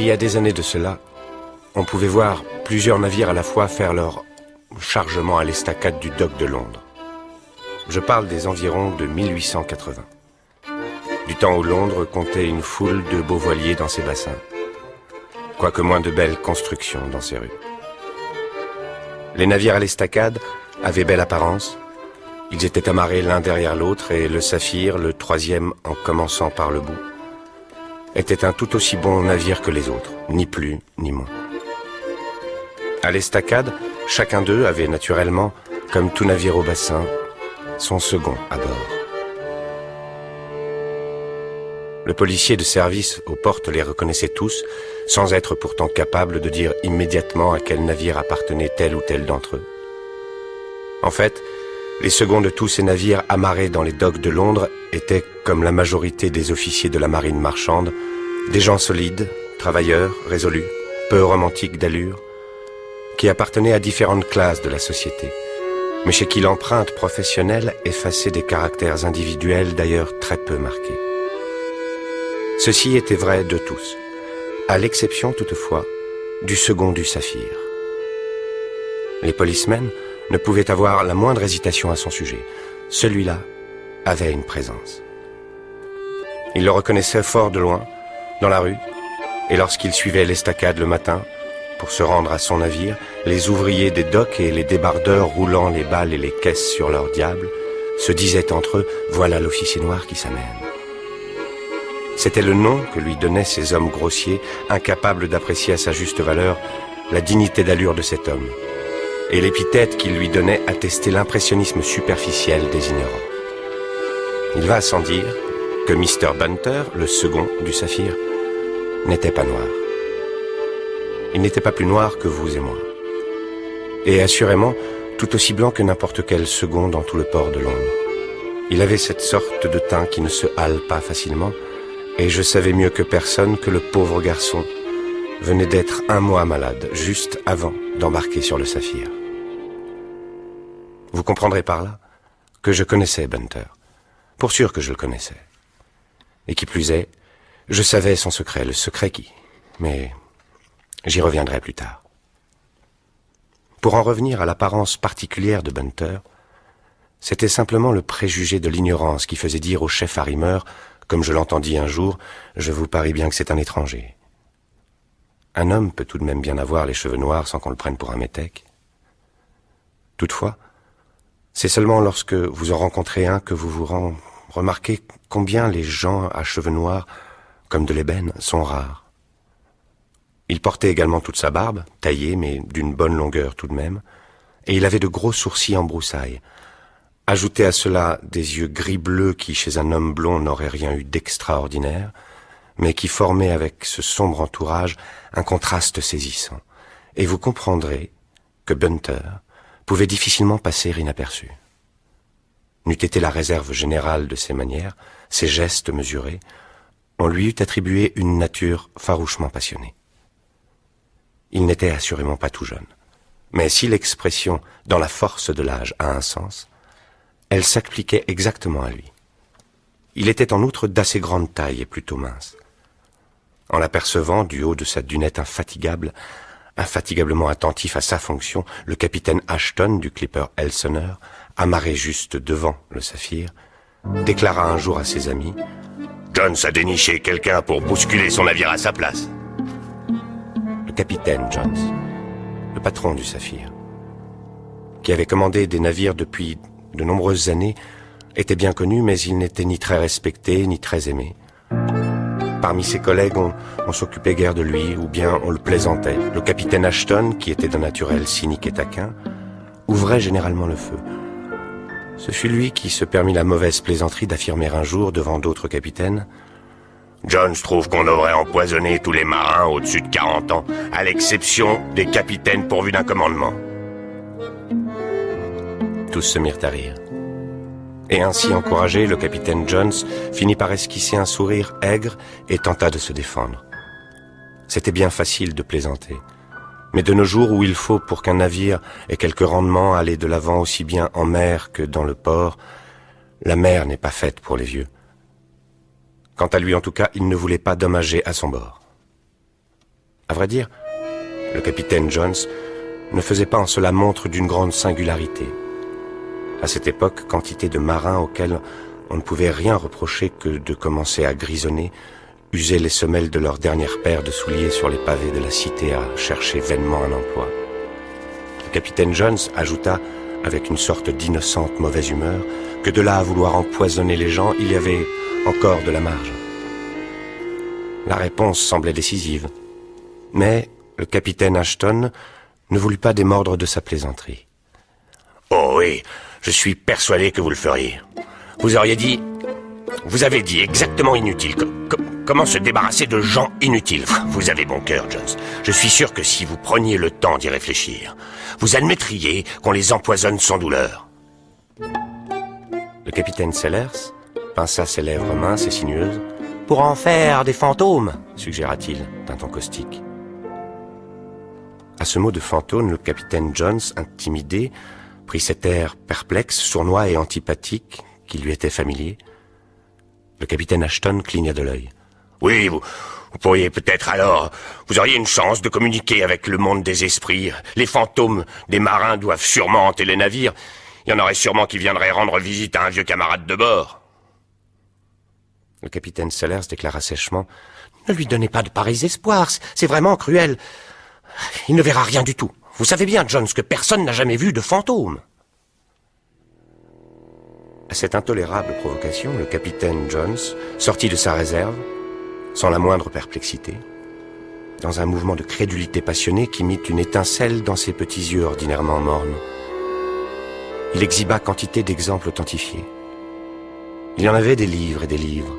y a des années de cela, on pouvait voir plusieurs navires à la fois faire leur chargement à l'estacade du dock de Londres. Je parle des environs de 1880. Du temps où Londres comptait une foule de beaux voiliers dans ses bassins, quoique moins de belles constructions dans ses rues. Les navires à l'estacade avaient belle apparence. Ils étaient amarrés l'un derrière l'autre et le Saphir, le troisième en commençant par le bout, était un tout aussi bon navire que les autres, ni plus ni moins. À l'estacade, chacun d'eux avait naturellement, comme tout navire au bassin, son second à bord. Le policier de service aux portes les reconnaissait tous, sans être pourtant capable de dire immédiatement à quel navire appartenait tel ou tel d'entre eux. En fait, les seconds de tous ces navires amarrés dans les docks de Londres étaient, comme la majorité des officiers de la marine marchande, des gens solides, travailleurs, résolus, peu romantiques d'allure, qui appartenaient à différentes classes de la société, mais chez qui l'empreinte professionnelle effaçait des caractères individuels d'ailleurs très peu marqués. Ceci était vrai de tous, à l'exception toutefois du second du Saphir. Les policemen ne pouvaient avoir la moindre hésitation à son sujet. Celui-là avait une présence. Ils le reconnaissaient fort de loin, dans la rue, et lorsqu'il suivait l'estacade le matin, pour se rendre à son navire, les ouvriers des docks et les débardeurs roulant les balles et les caisses sur leur diable se disaient entre eux « Voilà l'officier noir qui s'amène ». C'était le nom que lui donnaient ces hommes grossiers, incapables d'apprécier à sa juste valeur la dignité d'allure de cet homme. Et l'épithète qu'il lui donnait attestait l'impressionnisme superficiel des ignorants. Il va sans dire que Mr. Bunter, le second du Saphir, n'était pas noir. Il n'était pas plus noir que vous et moi. Et assurément, tout aussi blanc que n'importe quel second dans tout le port de Londres. Il avait cette sorte de teint qui ne se hâle pas facilement, et je savais mieux que personne que le pauvre garçon venait d'être un mois malade, juste avant d'embarquer sur le Saphir. Vous comprendrez par là que je connaissais Bunter. Pour sûr que je le connaissais. Et qui plus est, je savais son secret, le secret qui... Mais j'y reviendrai plus tard. Pour en revenir à l'apparence particulière de Bunter, c'était simplement le préjugé de l'ignorance qui faisait dire au chef arrimeur, comme je l'entendis un jour, je vous parie bien que c'est un étranger. Un homme peut tout de même bien avoir les cheveux noirs sans qu'on le prenne pour un métèque. Toutefois, c'est seulement lorsque vous en rencontrez un que vous vous remarquez combien les gens à cheveux noirs, comme de l'ébène, sont rares. Il portait également toute sa barbe, taillée mais d'une bonne longueur tout de même, et il avait de gros sourcils en broussailles. Ajoutez à cela des yeux gris-bleu qui, chez un homme blond, n'auraient rien eu d'extraordinaire, mais qui formaient avec ce sombre entourage un contraste saisissant. Et vous comprendrez que Bunter pouvait difficilement passer inaperçu. N'eût été la réserve générale de ses manières, ses gestes mesurés, on lui eût attribué une nature farouchement passionnée. Il n'était assurément pas tout jeune, mais si l'expression « dans la force de l'âge » a un sens, elle s'appliquait exactement à lui. Il était en outre d'assez grande taille et plutôt mince. En l'apercevant du haut de sa dunette infatigablement attentif à sa fonction, le capitaine Ashton du clipper Elseneur, amarré juste devant le Saphir, déclara un jour à ses amis « Jones a déniché quelqu'un pour bousculer son navire à sa place. » Le capitaine Jones, le patron du Saphir, qui avait commandé des navires depuis de nombreuses années, était bien connu, mais il n'était ni très respecté, ni très aimé. Parmi ses collègues, on s'occupait guère de lui, ou bien on le plaisantait. Le capitaine Ashton, qui était d'un naturel cynique et taquin, ouvrait généralement le feu. Ce fut lui qui se permit la mauvaise plaisanterie d'affirmer un jour, devant d'autres capitaines, « Jones trouve qu'on devrait empoisonner tous les marins au-dessus de 40 ans, à l'exception des capitaines pourvus d'un commandement. » Tous se mirent à rire. Et ainsi encouragé, le capitaine Jones finit par esquisser un sourire aigre et tenta de se défendre. C'était bien facile de plaisanter. Mais de nos jours où il faut, pour qu'un navire ait quelque rendement, aller de l'avant aussi bien en mer que dans le port, la mer n'est pas faite pour les vieux. Quant à lui en tout cas, il ne voulait pas d'hommes âgés à son bord. À vrai dire, le capitaine Jones ne faisait pas en cela montre d'une grande singularité. À cette époque, quantité de marins auxquels on ne pouvait rien reprocher que de commencer à grisonner usaient les semelles de leur dernière paire de souliers sur les pavés de la cité à chercher vainement un emploi. Le capitaine Jones ajouta, avec une sorte d'innocente mauvaise humeur, que de là à vouloir empoisonner les gens, il y avait encore de la marge. La réponse semblait décisive, mais le capitaine Ashton ne voulut pas démordre de sa plaisanterie. « Oh oui, je suis persuadé que vous le feriez. Vous avez dit exactement inutile. Comment se débarrasser de gens inutiles? Vous avez bon cœur, Jones. Je suis sûr que si vous preniez le temps d'y réfléchir, vous admettriez qu'on les empoisonne sans douleur. » Le capitaine Sellers pinça ses lèvres minces et sinueuses. « Pour en faire des fantômes, suggéra-t-il d'un ton caustique. À ce mot de fantôme, le capitaine Jones, intimidé, prit cet air perplexe, sournois et antipathique qui lui était familier. Le capitaine Ashton cligna de l'œil. « Oui, vous pourriez peut-être alors... Vous auriez une chance de communiquer avec le monde des esprits. Les fantômes des marins doivent sûrement hanter les navires. Il y en aurait sûrement qui viendraient rendre visite à un vieux camarade de bord. » Le capitaine Sellers déclara sèchement. « Ne lui donnez pas de pareils espoirs, c'est vraiment cruel. Il ne verra rien du tout. Vous savez bien, Jones, que personne n'a jamais vu de fantôme. » À cette intolérable provocation, le capitaine Jones sortit de sa réserve, sans la moindre perplexité, dans un mouvement de crédulité passionnée qui mit une étincelle dans ses petits yeux ordinairement mornes. Il exhiba quantité d'exemples authentifiés. Il y en avait des livres et des livres.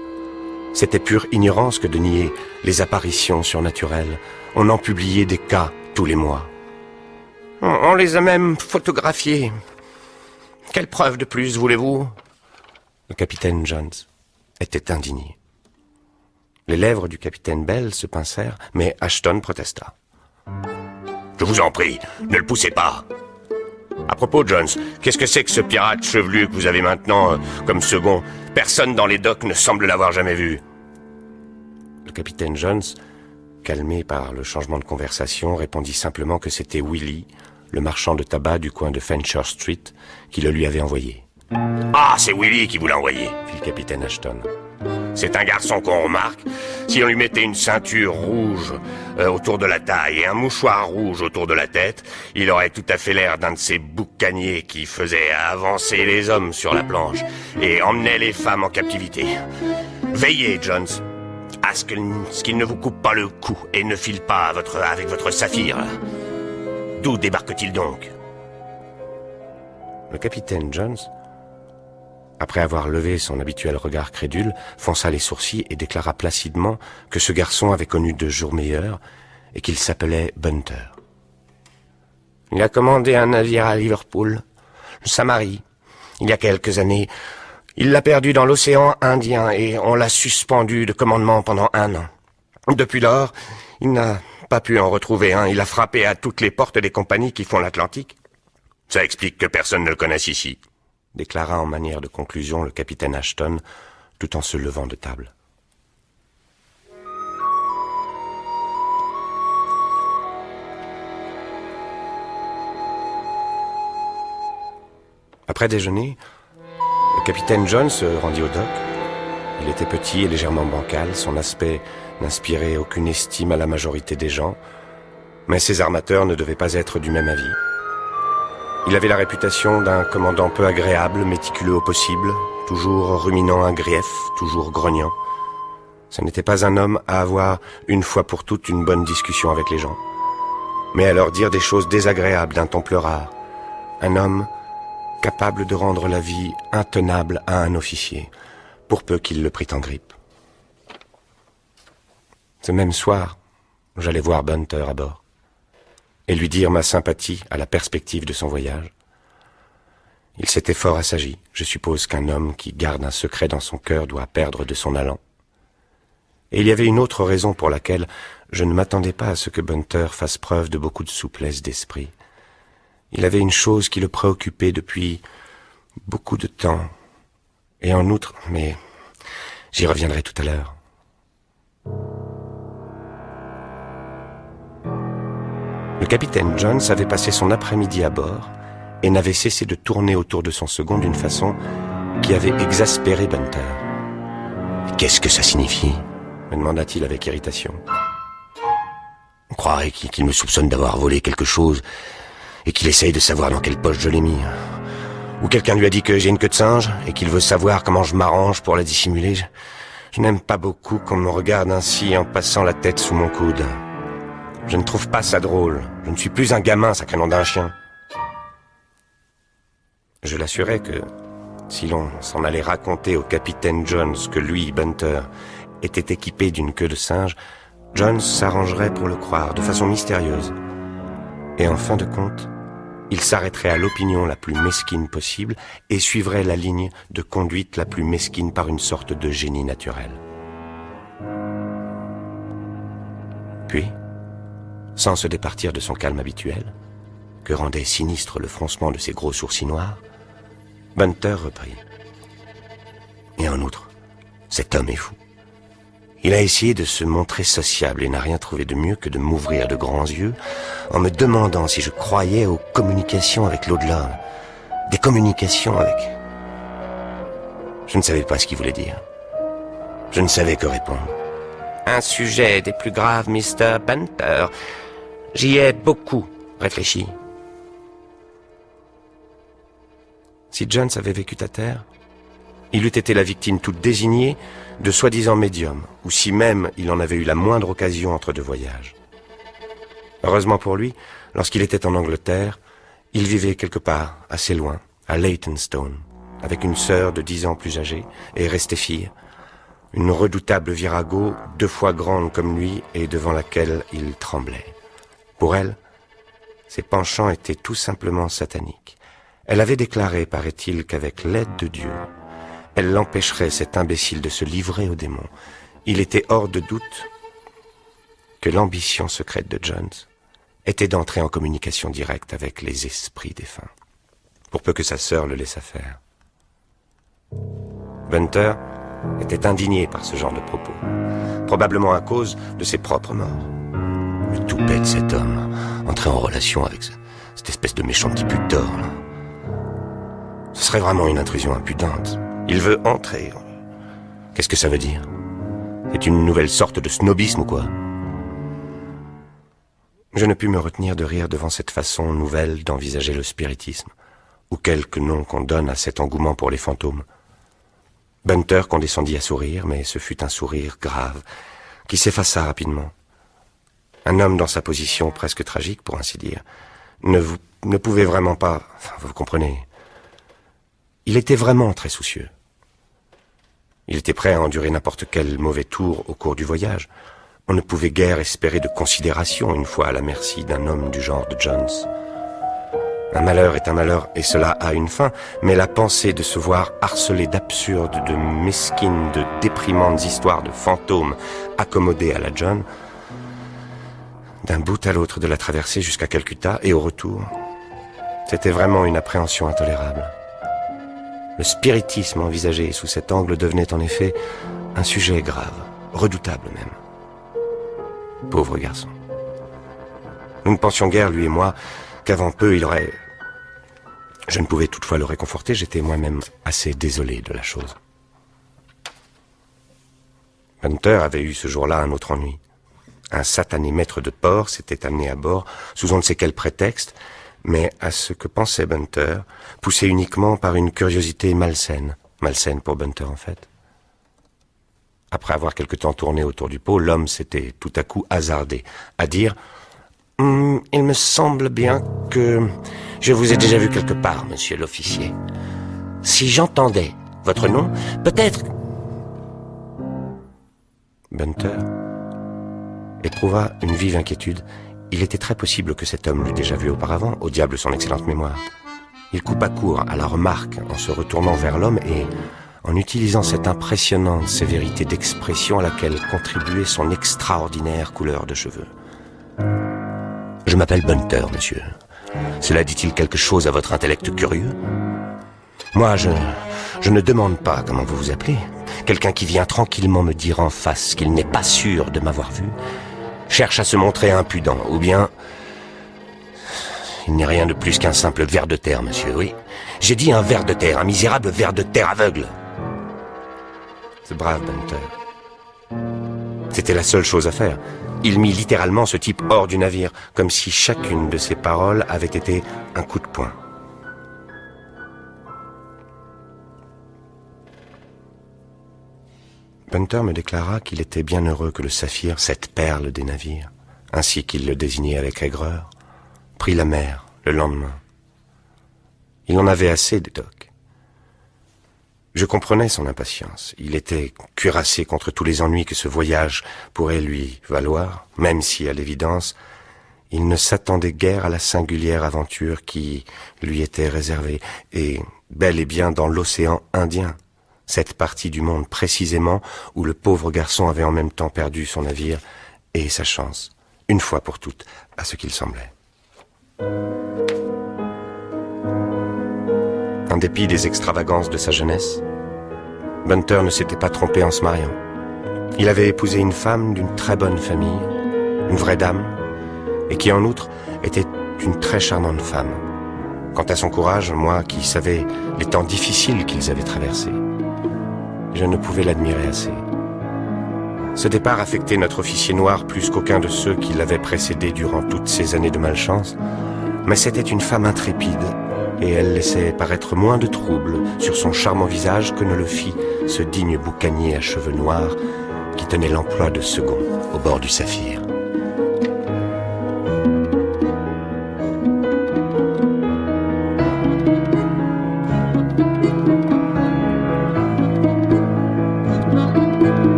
C'était pure ignorance que de nier les apparitions surnaturelles. On en publiait des cas tous les mois. On les a même photographiés. Quelle preuve de plus voulez-vous? Le capitaine Jones était indigné. Les lèvres du capitaine Bell se pincèrent, mais Ashton protesta. « Je vous en prie, ne le poussez pas. À propos, Jones, qu'est-ce que c'est que ce pirate chevelu que vous avez maintenant comme second? Personne dans les docks ne semble l'avoir jamais vu. » Le capitaine Jones, calmé par le changement de conversation, répondit simplement que c'était Willie, le marchand de tabac du coin de Fenchurch Street, qui le lui avait envoyé. « Ah, c'est Willie qui vous l'a envoyé, » fit le capitaine Ashton. « C'est un garçon qu'on remarque. Si on lui mettait une ceinture rouge autour de la taille et un mouchoir rouge autour de la tête, il aurait tout à fait l'air d'un de ces boucaniers qui faisaient avancer les hommes sur la planche et emmenaient les femmes en captivité. Veillez, Jones, à ce qu'il ne vous coupe pas le cou et ne file pas avec votre saphir. D'où débarque-t-il donc ?» Le capitaine Jones, après avoir levé son habituel regard crédule, fronça les sourcils et déclara placidement que ce garçon avait connu de jours meilleurs et qu'il s'appelait Bunter. Il a commandé un navire à Liverpool, le Samari, il y a quelques années. Il l'a perdu dans l'océan Indien et on l'a suspendu de commandement pendant 1 an. Depuis lors, il n'a pas pu en retrouver un. Il a frappé à toutes les portes des compagnies qui font l'Atlantique. Ça explique que personne ne le connaisse ici, déclara en manière de conclusion le capitaine Ashton, tout en se levant de table. Après déjeuner, le capitaine John se rendit au dock. Il était petit et légèrement bancal, son aspect n'inspirait aucune estime à la majorité des gens, mais ses armateurs ne devaient pas être du même avis. Il avait la réputation d'un commandant peu agréable, méticuleux au possible, toujours ruminant un grief, toujours grognant. Ce n'était pas un homme à avoir une fois pour toutes une bonne discussion avec les gens, mais à leur dire des choses désagréables d'un ton pleurard. Un homme capable de rendre la vie intenable à un officier, pour peu qu'il le prît en grippe. Ce même soir, j'allais voir Bunter à bord et lui dire ma sympathie à la perspective de son voyage. Il s'était fort assagi. Je suppose qu'un homme qui garde un secret dans son cœur doit perdre de son allant. Et il y avait une autre raison pour laquelle je ne m'attendais pas à ce que Bunter fasse preuve de beaucoup de souplesse d'esprit. Il avait une chose qui le préoccupait depuis beaucoup de temps. Et en outre, mais j'y reviendrai tout à l'heure. Le capitaine Jones avait passé son après-midi à bord et n'avait cessé de tourner autour de son second d'une façon qui avait exaspéré Bunter. « Qu'est-ce que ça signifie ?» me demanda-t-il avec irritation. « On croirait qu'il me soupçonne d'avoir volé quelque chose et qu'il essaye de savoir dans quelle poche je l'ai mis. Ou quelqu'un lui a dit que j'ai une queue de singe et qu'il veut savoir comment je m'arrange pour la dissimuler. Je n'aime pas beaucoup qu'on me regarde ainsi en passant la tête sous mon coude. Je ne trouve pas ça drôle. Je ne suis plus un gamin, sacré nom d'un chien. » Je l'assurais que si l'on s'en allait raconter au capitaine Jones que lui, Bunter, était équipé d'une queue de singe, Jones s'arrangerait pour le croire de façon mystérieuse. Et en fin de compte, il s'arrêterait à l'opinion la plus mesquine possible et suivrait la ligne de conduite la plus mesquine par une sorte de génie naturel. Puis, sans se départir de son calme habituel, que rendait sinistre le froncement de ses gros sourcils noirs, Bunter reprit. Et en outre, cet homme est fou. Il a essayé de se montrer sociable et n'a rien trouvé de mieux que de m'ouvrir de grands yeux en me demandant si je croyais aux communications avec l'au-delà. Des communications avec... Je ne savais pas ce qu'il voulait dire. Je ne savais que répondre. Un sujet des plus graves, Mr. Bunter. J'y ai beaucoup réfléchi. Si Jones avait vécu à terre, il eût été la victime toute désignée de soi-disant médiums, ou si même il en avait eu la moindre occasion entre deux voyages. Heureusement pour lui, lorsqu'il était en Angleterre, il vivait quelque part, assez loin, à Leytonstone, avec une sœur de 10 ans plus âgée, et restée fille, une redoutable virago 2 fois grande comme lui et devant laquelle il tremblait. Pour elle, ses penchants étaient tout simplement sataniques. Elle avait déclaré, paraît-il, qu'avec l'aide de Dieu, elle l'empêcherait, cet imbécile, de se livrer aux démons. Il était hors de doute que l'ambition secrète de Jones était d'entrer en communication directe avec les esprits défunts, pour peu que sa sœur le laissât faire. Bunter était indigné par ce genre de propos, probablement à cause de ses propres morts. Le toupet de cet homme, entrer en relation avec cette espèce de méchant petit puteur, là. Ce serait vraiment une intrusion impudente. Il veut entrer. Qu'est-ce que ça veut dire? C'est une nouvelle sorte de snobisme ou quoi? Je ne pus me retenir de rire devant cette façon nouvelle d'envisager le spiritisme, ou quelque nom qu'on donne à cet engouement pour les fantômes. Bunter condescendit à sourire, mais ce fut un sourire grave, qui s'effaça rapidement. Un homme dans sa position presque tragique, pour ainsi dire, ne pouvait vraiment pas... Enfin, vous comprenez... Il était vraiment très soucieux. Il était prêt à endurer n'importe quel mauvais tour au cours du voyage. On ne pouvait guère espérer de considération une fois à la merci d'un homme du genre de Jones. Un malheur est un malheur et cela a une fin, mais la pensée de se voir harcelé d'absurdes, de mesquines, de déprimantes histoires de fantômes accommodés à la John, d'un bout à l'autre de la traversée jusqu'à Calcutta et au retour, c'était vraiment une appréhension intolérable. Le spiritisme envisagé sous cet angle devenait en effet un sujet grave, redoutable même. Pauvre garçon. Nous ne pensions guère, lui et moi, qu'avant peu il aurait... Je ne pouvais toutefois le réconforter, j'étais moi-même assez désolé de la chose. Bunter avait eu ce jour-là un autre ennui. Un satané maître de port s'était amené à bord, sous on ne sait quel prétexte, mais à ce que pensait Bunter, poussé uniquement par une curiosité malsaine. Malsaine pour Bunter, en fait. Après avoir quelque temps tourné autour du pot, l'homme s'était tout à coup hasardé à dire « Il me semble bien que je vous ai déjà vu quelque part, monsieur l'officier. Si j'entendais votre nom, peut-être... » Bunter éprouva une vive inquiétude. Il était très possible que cet homme l'eût déjà vu auparavant, au diable son excellente mémoire. Il coupa court à la remarque en se retournant vers l'homme et en utilisant cette impressionnante sévérité d'expression à laquelle contribuait son extraordinaire couleur de cheveux. « Je m'appelle Bunter, monsieur. Cela dit-il quelque chose à votre intellect curieux? Moi, je ne demande pas comment vous vous appelez. Quelqu'un qui vient tranquillement me dire en face qu'il n'est pas sûr de m'avoir vu cherche à se montrer impudent, ou bien Il n'est rien de plus qu'un simple ver de terre, monsieur, oui. J'ai dit un ver de terre, un misérable ver de terre aveugle. Ce brave Bunter. C'était la seule chose à faire. Il mit littéralement ce type hors du navire, comme si chacune de ses paroles avait été un coup de poing. Bunter me déclara qu'il était bien heureux que le Saphir, cette perle des navires, ainsi qu'il le désignait avec aigreur, prit la mer le lendemain. Il en avait assez des docks. Je comprenais son impatience. Il était cuirassé contre tous les ennuis que ce voyage pourrait lui valoir, même si, à l'évidence, il ne s'attendait guère à la singulière aventure qui lui était réservée, et bel et bien dans l'océan Indien, cette partie du monde précisément où le pauvre garçon avait en même temps perdu son navire et sa chance, une fois pour toutes, à ce qu'il semblait. En dépit des extravagances de sa jeunesse, Bunter ne s'était pas trompé en se mariant. Il avait épousé une femme d'une très bonne famille, une vraie dame, et qui en outre était une très charmante femme. Quant à son courage, moi qui savais les temps difficiles qu'ils avaient traversés, je ne pouvais l'admirer assez. Ce départ affectait notre officier noir plus qu'aucun de ceux qui l'avaient précédé durant toutes ces années de malchance, mais c'était une femme intrépide, et elle laissait paraître moins de trouble sur son charmant visage que ne le fit ce digne boucanier à cheveux noirs qui tenait l'emploi de second au bord du Saphir.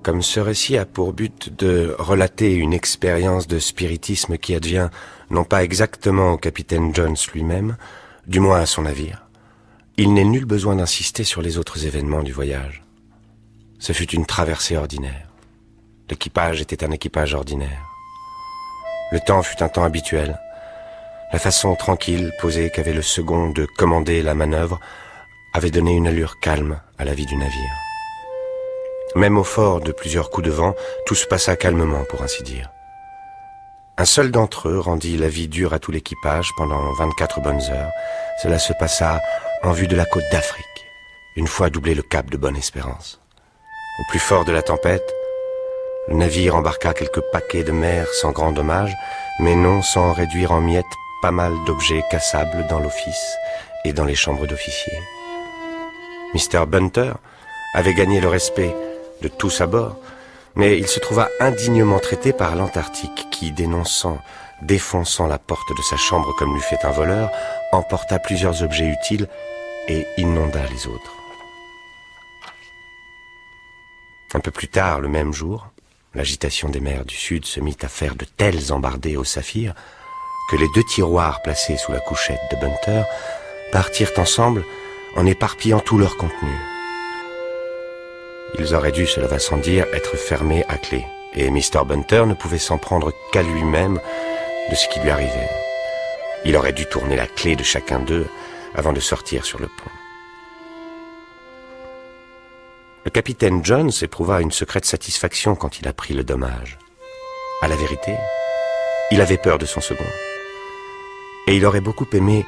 Comme ce récit a pour but de relater une expérience de spiritisme qui advient non pas exactement au capitaine Jones lui-même, du moins à son navire, il n'est nul besoin d'insister sur les autres événements du voyage. Ce fut une traversée ordinaire. L'équipage était un équipage ordinaire. Le temps fut un temps habituel. La façon tranquille, posée qu'avait le second de commander la manœuvre avait donné une allure calme à la vie du navire. Même au fort de plusieurs coups de vent, tout se passa calmement, pour ainsi dire. Un seul d'entre eux rendit la vie dure à tout l'équipage pendant 24 bonnes heures. Cela se passa en vue de la côte d'Afrique, une fois doublé le cap de Bonne-Espérance. Au plus fort de la tempête, le navire embarqua quelques paquets de mer sans grand dommage, mais non sans réduire en miettes pas mal d'objets cassables dans l'office et dans les chambres d'officiers. Mr. Bunter avait gagné le respect de tous à bord, mais il se trouva indignement traité par l'Antarctique qui, défonçant la porte de sa chambre comme l'eût fait un voleur, emporta plusieurs objets utiles et inonda les autres. Un peu plus tard, le même jour, l'agitation des mers du Sud se mit à faire de tels embardés au Saphir que les 2 tiroirs placés sous la couchette de Bunter partirent ensemble en éparpillant tout leur contenu. Ils auraient dû, cela va sans dire, être fermés à clé, et Mr. Bunter ne pouvait s'en prendre qu'à lui-même de ce qui lui arrivait. Il aurait dû tourner la clé de chacun d'eux avant de sortir sur le pont. Le capitaine Jones éprouva une secrète satisfaction quand il apprit le dommage. À la vérité, il avait peur de son second. Et il aurait beaucoup aimé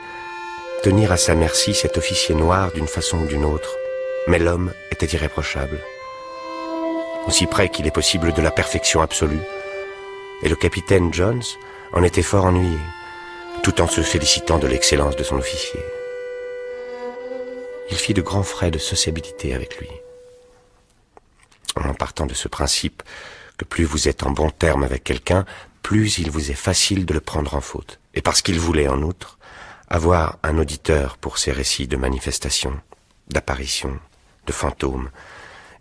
tenir à sa merci cet officier noir d'une façon ou d'une autre, mais l'homme était irréprochable, aussi près qu'il est possible de la perfection absolue, et le capitaine Jones en était fort ennuyé, tout en se félicitant de l'excellence de son officier. Il fit de grands frais de sociabilité avec lui, en partant de ce principe que plus vous êtes en bon terme avec quelqu'un, plus il vous est facile de le prendre en faute. Et parce qu'il voulait, en outre, avoir un auditeur pour ses récits de manifestations, d'apparitions, de fantômes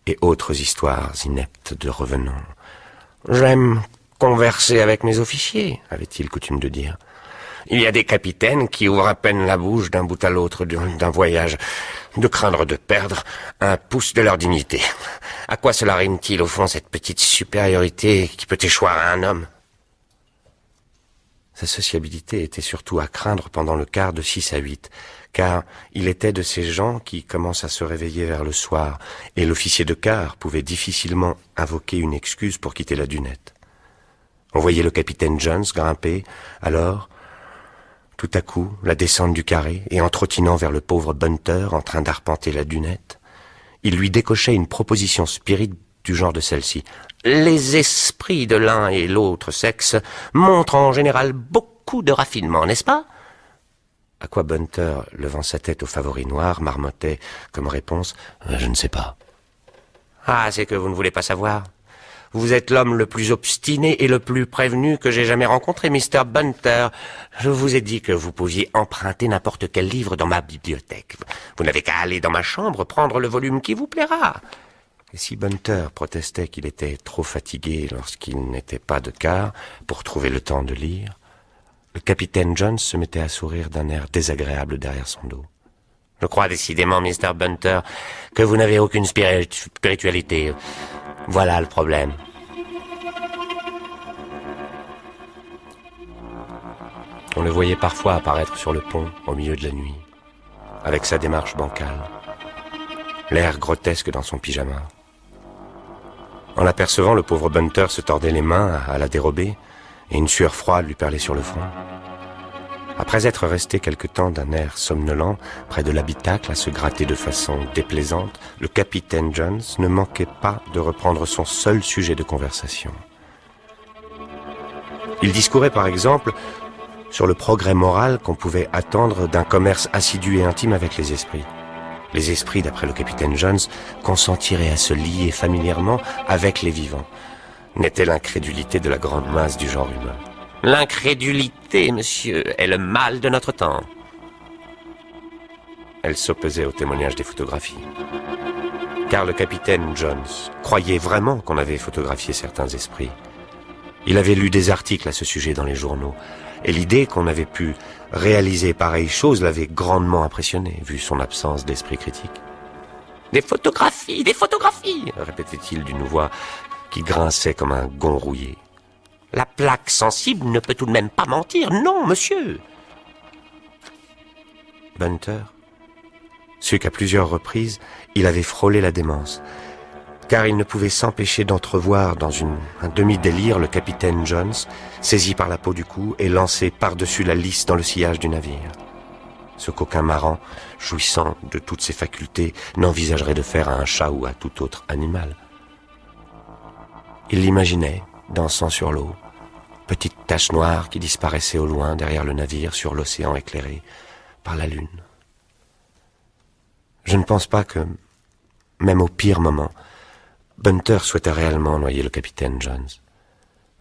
et autres histoires ineptes de revenants. « J'aime converser avec mes officiers », avait-il coutume de dire. « Il y a des capitaines qui ouvrent à peine la bouche d'un bout à l'autre d'un voyage, de craindre de perdre un pouce de leur dignité. À quoi cela rime-t-il, au fond, cette petite supériorité qui peut échoir à un homme ?» Sa sociabilité était surtout à craindre pendant le quart de 6 à 8, car il était de ces gens qui commencent à se réveiller vers le soir, et l'officier de quart pouvait difficilement invoquer une excuse pour quitter la dunette. On voyait le capitaine Jones grimper, alors, tout à coup, la descente du carré, et en trottinant vers le pauvre Bunter en train d'arpenter la dunette, il lui décochait une proposition spirite du genre de celle-ci. « Les esprits de l'un et l'autre sexe montrent en général beaucoup de raffinement, n'est-ce pas ?» À quoi Bunter, levant sa tête au favori noir, marmottait comme réponse « Je ne sais pas. »« Ah, c'est que vous ne voulez pas savoir. Vous êtes l'homme le plus obstiné et le plus prévenu que j'ai jamais rencontré, Mr. Bunter. Je vous ai dit que vous pouviez emprunter n'importe quel livre dans ma bibliothèque. Vous n'avez qu'à aller dans ma chambre, prendre le volume qui vous plaira. » Et si Bunter protestait qu'il était trop fatigué lorsqu'il n'était pas de quart pour trouver le temps de lire, le capitaine Jones se mettait à sourire d'un air désagréable derrière son dos. « Je crois décidément, Mr. Bunter, que vous n'avez aucune spiritualité. Voilà le problème. » On le voyait parfois apparaître sur le pont au milieu de la nuit, avec sa démarche bancale, l'air grotesque dans son pyjama. En l'apercevant, le pauvre Bunter se tordait les mains à la dérobée et une sueur froide lui perlait sur le front. Après être resté quelque temps d'un air somnolent près de l'habitacle à se gratter de façon déplaisante, le capitaine Jones ne manquait pas de reprendre son seul sujet de conversation. Il discourait par exemple sur le progrès moral qu'on pouvait attendre d'un commerce assidu et intime avec les esprits. Les esprits, d'après le capitaine Jones, consentiraient à se lier familièrement avec les vivants. N'était l'incrédulité de la grande masse du genre humain. L'incrédulité, monsieur, est le mal de notre temps. Elle s'opposait au témoignage des photographies. Car le capitaine Jones croyait vraiment qu'on avait photographié certains esprits. Il avait lu des articles à ce sujet dans les journaux, et l'idée qu'on avait pu réaliser pareille chose l'avait grandement impressionné, vu son absence d'esprit critique. « Des photographies, répétait-il d'une voix qui grinçait comme un gond rouillé. « La plaque sensible ne peut tout de même pas mentir, non, monsieur !» Bunter sut qu'à plusieurs reprises, il avait frôlé la démence, car il ne pouvait s'empêcher d'entrevoir dans un demi-délire le capitaine Jones, saisi par la peau du cou et lancé par-dessus la lisse dans le sillage du navire. Ce coquin marrant, jouissant de toutes ses facultés, n'envisagerait de faire à un chat ou à tout autre animal. Il l'imaginait, dansant sur l'eau, petite tache noire qui disparaissait au loin derrière le navire sur l'océan éclairé par la lune. Je ne pense pas que, même au pire moment, Bunter souhaitait réellement noyer le capitaine Jones.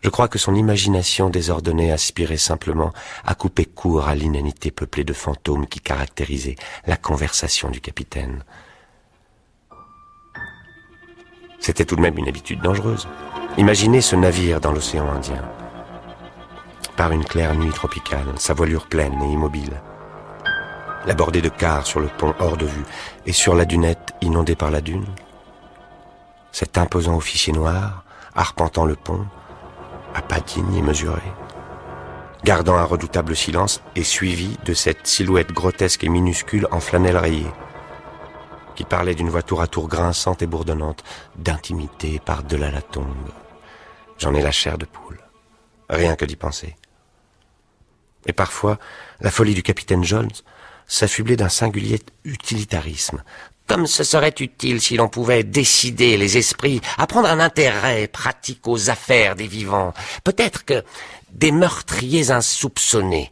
Je crois que son imagination désordonnée aspirait simplement à couper court à l'inanité peuplée de fantômes qui caractérisait la conversation du capitaine. C'était tout de même une habitude dangereuse. Imaginez ce navire dans l'océan Indien, par une claire nuit tropicale, sa voilure pleine et immobile, la bordée de quart sur le pont hors de vue, et sur la dunette inondée par la dune. Cet imposant officier noir, arpentant le pont, à pas digne et mesuré, gardant un redoutable silence et suivi de cette silhouette grotesque et minuscule en flanelle rayée, qui parlait d'une voix tour à tour grinçante et bourdonnante, d'intimité par-delà la tombe. J'en ai la chair de poule, rien que d'y penser. Et parfois, la folie du capitaine Jones s'affublait d'un singulier utilitarisme, comme ce serait utile si l'on pouvait décider les esprits à prendre un intérêt pratique aux affaires des vivants. Peut-être que des meurtriers insoupçonnés,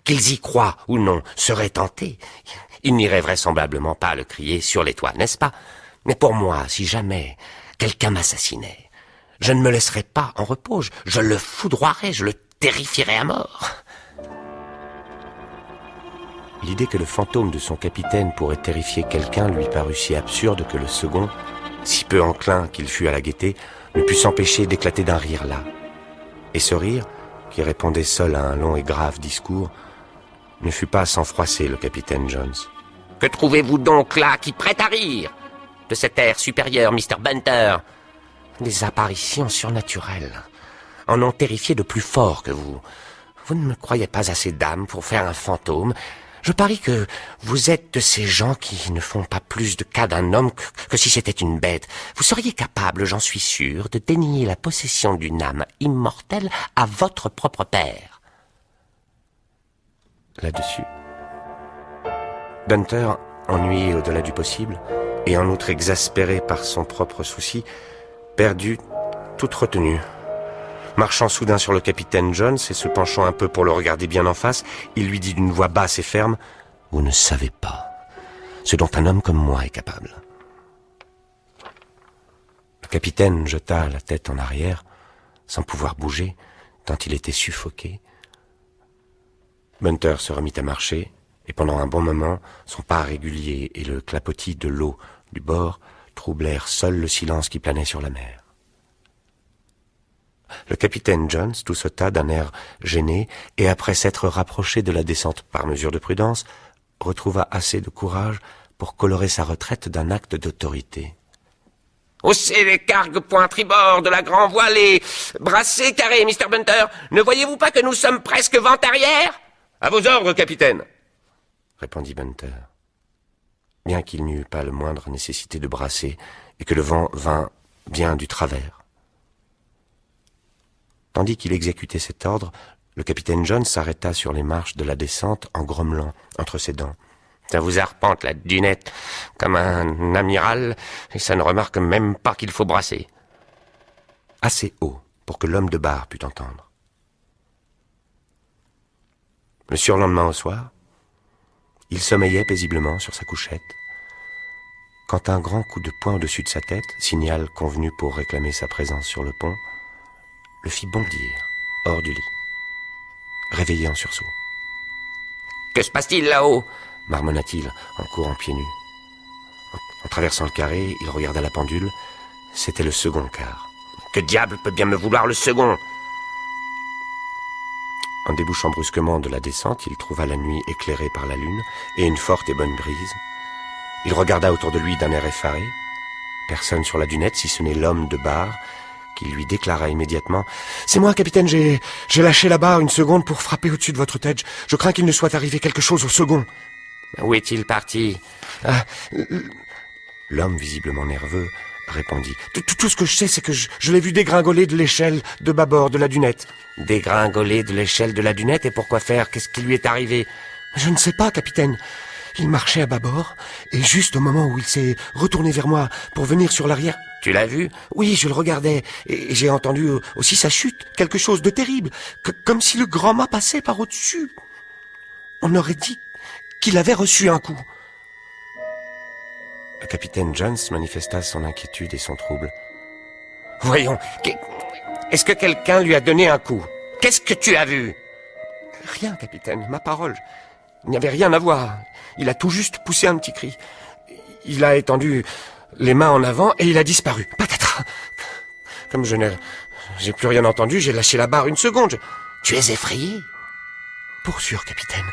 qu'ils y croient ou non, seraient tentés. Ils n'iraient vraisemblablement pas le crier sur les toits, n'est-ce pas? Mais pour moi, si jamais quelqu'un m'assassinait, Je ne me laisserai pas en repos, je le foudroierai, je le terrifierai à mort. L'idée que le fantôme de son capitaine pourrait terrifier quelqu'un lui parut si absurde que le second, si peu enclin qu'il fût à la gaieté, ne put s'empêcher d'éclater d'un rire las. Et ce rire, qui répondait seul à un long et grave discours, ne fut pas sans froisser le capitaine Jones. « Que trouvez-vous donc là qui prête à rire? De cet air supérieur, Mr. Bunter. Des apparitions surnaturelles en ont terrifié de plus fort que vous. Vous ne me croyez pas assez d'âme pour faire un fantôme. Je parie que vous êtes de ces gens qui ne font pas plus de cas d'un homme que si c'était une bête. Vous seriez capable, j'en suis sûr, de dénier la possession d'une âme immortelle à votre propre père. » Là-dessus, Bunter, ennuyé au-delà du possible, et en outre exaspéré par son propre souci, perdut toute retenue. Marchant soudain sur le capitaine Jones et se penchant un peu pour le regarder bien en face, il lui dit d'une voix basse et ferme « Vous ne savez pas ce dont un homme comme moi est capable. » Le capitaine jeta la tête en arrière, sans pouvoir bouger, tant il était suffoqué. Bunter se remit à marcher, et pendant un bon moment, son pas régulier et le clapotis de l'eau du bord troublèrent seuls le silence qui planait sur la mer. Le capitaine Jones toussota d'un air gêné et après s'être rapproché de la descente par mesure de prudence, retrouva assez de courage pour colorer sa retraite d'un acte d'autorité. « Haussez les cargue-points tribord de la grand-voile et brassez carré, Mr. Bunter. Ne voyez-vous pas que nous sommes presque vent arrière ?»« À vos ordres, capitaine !» répondit Bunter. Bien qu'il n'y eût pas le moindre nécessité de brasser et que le vent vînt bien du travers. Tandis qu'il exécutait cet ordre, le capitaine Jones s'arrêta sur les marches de la descente en grommelant entre ses dents. « Ça vous arpente la dunette comme un amiral et ça ne remarque même pas qu'il faut brasser. » Assez haut pour que l'homme de barre pût entendre. Le surlendemain au soir, il sommeillait paisiblement sur sa couchette, quand un grand coup de poing au-dessus de sa tête, signal convenu pour réclamer sa présence sur le pont, le fit bondir hors du lit, réveillé en sursaut. « Que se passe-t-il là-haut » marmonna-t-il en courant pieds nus. En traversant le carré, il regarda la pendule. C'était le second quart. « Que diable peut bien me vouloir le second ?» En débouchant brusquement de la descente, il trouva la nuit éclairée par la lune et une forte et bonne brise. Il regarda autour de lui d'un air effaré. Personne sur la dunette, si ce n'est l'homme de barre, qui lui déclara immédiatement « C'est moi, capitaine, j'ai lâché la barre une seconde pour frapper au-dessus de votre tête. Je crains qu'il ne soit arrivé quelque chose au second. » « Où est-il parti ?»« L'homme, visiblement nerveux, répondit « Tout ce que je sais, c'est que je l'ai vu dégringoler de l'échelle de bâbord de la dunette. »« Dégringoler de l'échelle de la dunette, et pourquoi faire? Qu'est-ce qui lui est arrivé ?»« Je ne sais pas, capitaine. Il marchait à bâbord, et juste au moment où il s'est retourné vers moi pour venir sur l'arrière... »« Tu l'as vu ?»« Oui, je le regardais, et j'ai entendu aussi sa chute, quelque chose de terrible, comme si le grand mât passait par au-dessus. On aurait dit qu'il avait reçu un coup. » Le capitaine Jones manifesta son inquiétude et son trouble. « Voyons, est-ce que quelqu'un lui a donné un coup? Qu'est-ce que tu as vu ?»« Rien, capitaine, ma parole. Il n'y avait rien à voir. Il a tout juste poussé un petit cri. Il a étendu les mains en avant et il a disparu. Patatras! Comme j'ai plus rien entendu, j'ai lâché la barre une seconde. Tu es effrayé? Pour sûr, capitaine. »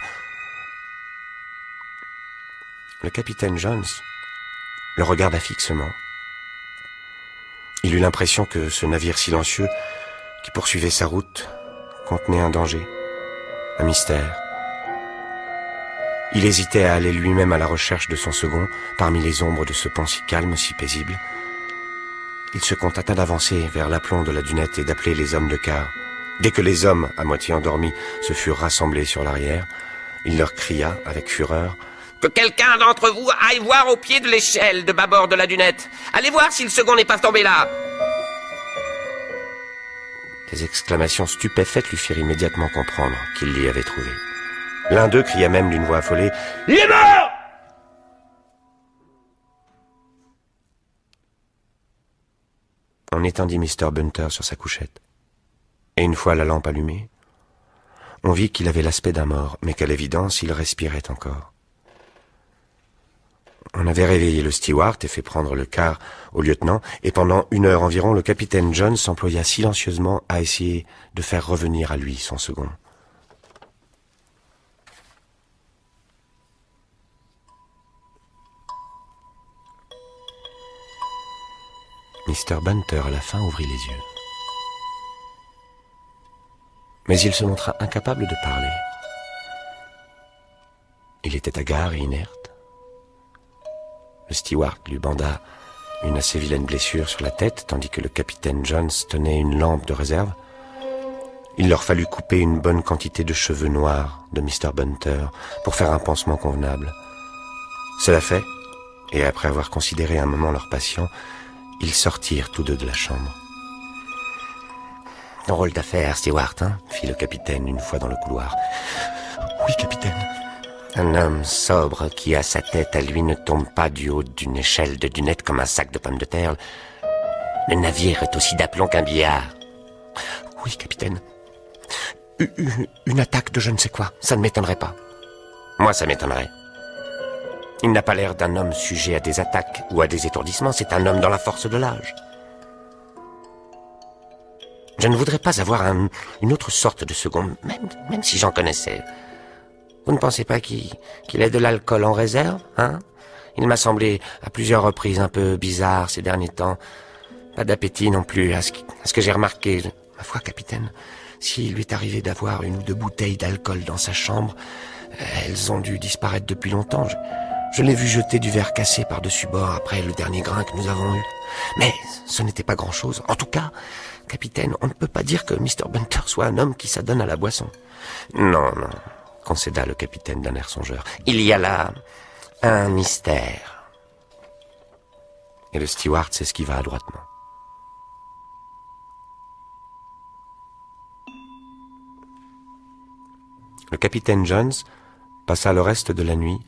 Le capitaine Jones le regarda fixement. Il eut l'impression que ce navire silencieux qui poursuivait sa route contenait un danger, un mystère. Il hésitait à aller lui-même à la recherche de son second parmi les ombres de ce pont si calme, si paisible. Il se contenta d'avancer vers l'aplomb de la dunette et d'appeler les hommes de quart. Dès que les hommes, à moitié endormis, se furent rassemblés sur l'arrière, il leur cria avec fureur « Que quelqu'un d'entre vous aille voir au pied de l'échelle de bâbord de la dunette. Allez voir si le second n'est pas tombé là. » Des exclamations stupéfaites lui firent immédiatement comprendre qu'il l'y avait trouvé. L'un d'eux cria même d'une voix affolée « Il est mort !» on étendit Mr. Bunter sur sa couchette. Et une fois la lampe allumée, on vit qu'il avait l'aspect d'un mort, mais qu'à l'évidence, il respirait encore. On avait réveillé le steward et fait prendre le quart au lieutenant, et pendant 1 heure environ, le capitaine John s'employa silencieusement à essayer de faire revenir à lui son second. Mr. Bunter, à la fin, ouvrit les yeux. Mais il se montra incapable de parler. Il était hagard et inerte. Le steward lui banda une assez vilaine blessure sur la tête, tandis que le capitaine Jones tenait une lampe de réserve. Il leur fallut couper une bonne quantité de cheveux noirs de Mr. Bunter pour faire un pansement convenable. Cela fait, et après avoir considéré un moment leur patient, ils sortirent tous deux de la chambre. « Drôle d'affaire, Stewart, hein ?» fit le capitaine une fois dans le couloir. « Oui, capitaine. » Un homme sobre qui a sa tête à lui ne tombe pas du haut d'une échelle de dunette comme un sac de pommes de terre. Le navire est aussi d'aplomb qu'un billard. « Oui, capitaine. Une attaque de je ne sais quoi, ça ne m'étonnerait pas. » « Moi, ça m'étonnerait. Il n'a pas l'air d'un homme sujet à des attaques ou à des étourdissements, c'est un homme dans la force de l'âge. Je ne voudrais pas avoir une autre sorte de second, même si j'en connaissais. Vous ne pensez pas qu'il ait de l'alcool en réserve, hein? Il m'a semblé à plusieurs reprises un peu bizarre ces derniers temps. Pas d'appétit non plus, à ce que j'ai remarqué. Ma foi, capitaine, s'il lui est arrivé d'avoir 1 ou 2 bouteilles d'alcool dans sa chambre, elles ont dû disparaître depuis longtemps. Je l'ai vu jeter du verre cassé par-dessus bord après le dernier grain que nous avons eu. Mais ce n'était pas grand-chose. En tout cas, capitaine, on ne peut pas dire que Mr. Bunter soit un homme qui s'adonne à la boisson. Non, concéda le capitaine d'un air songeur. Il y a là un mystère. Et le steward s'esquiva adroitement. Le capitaine Jones passa le reste de la nuit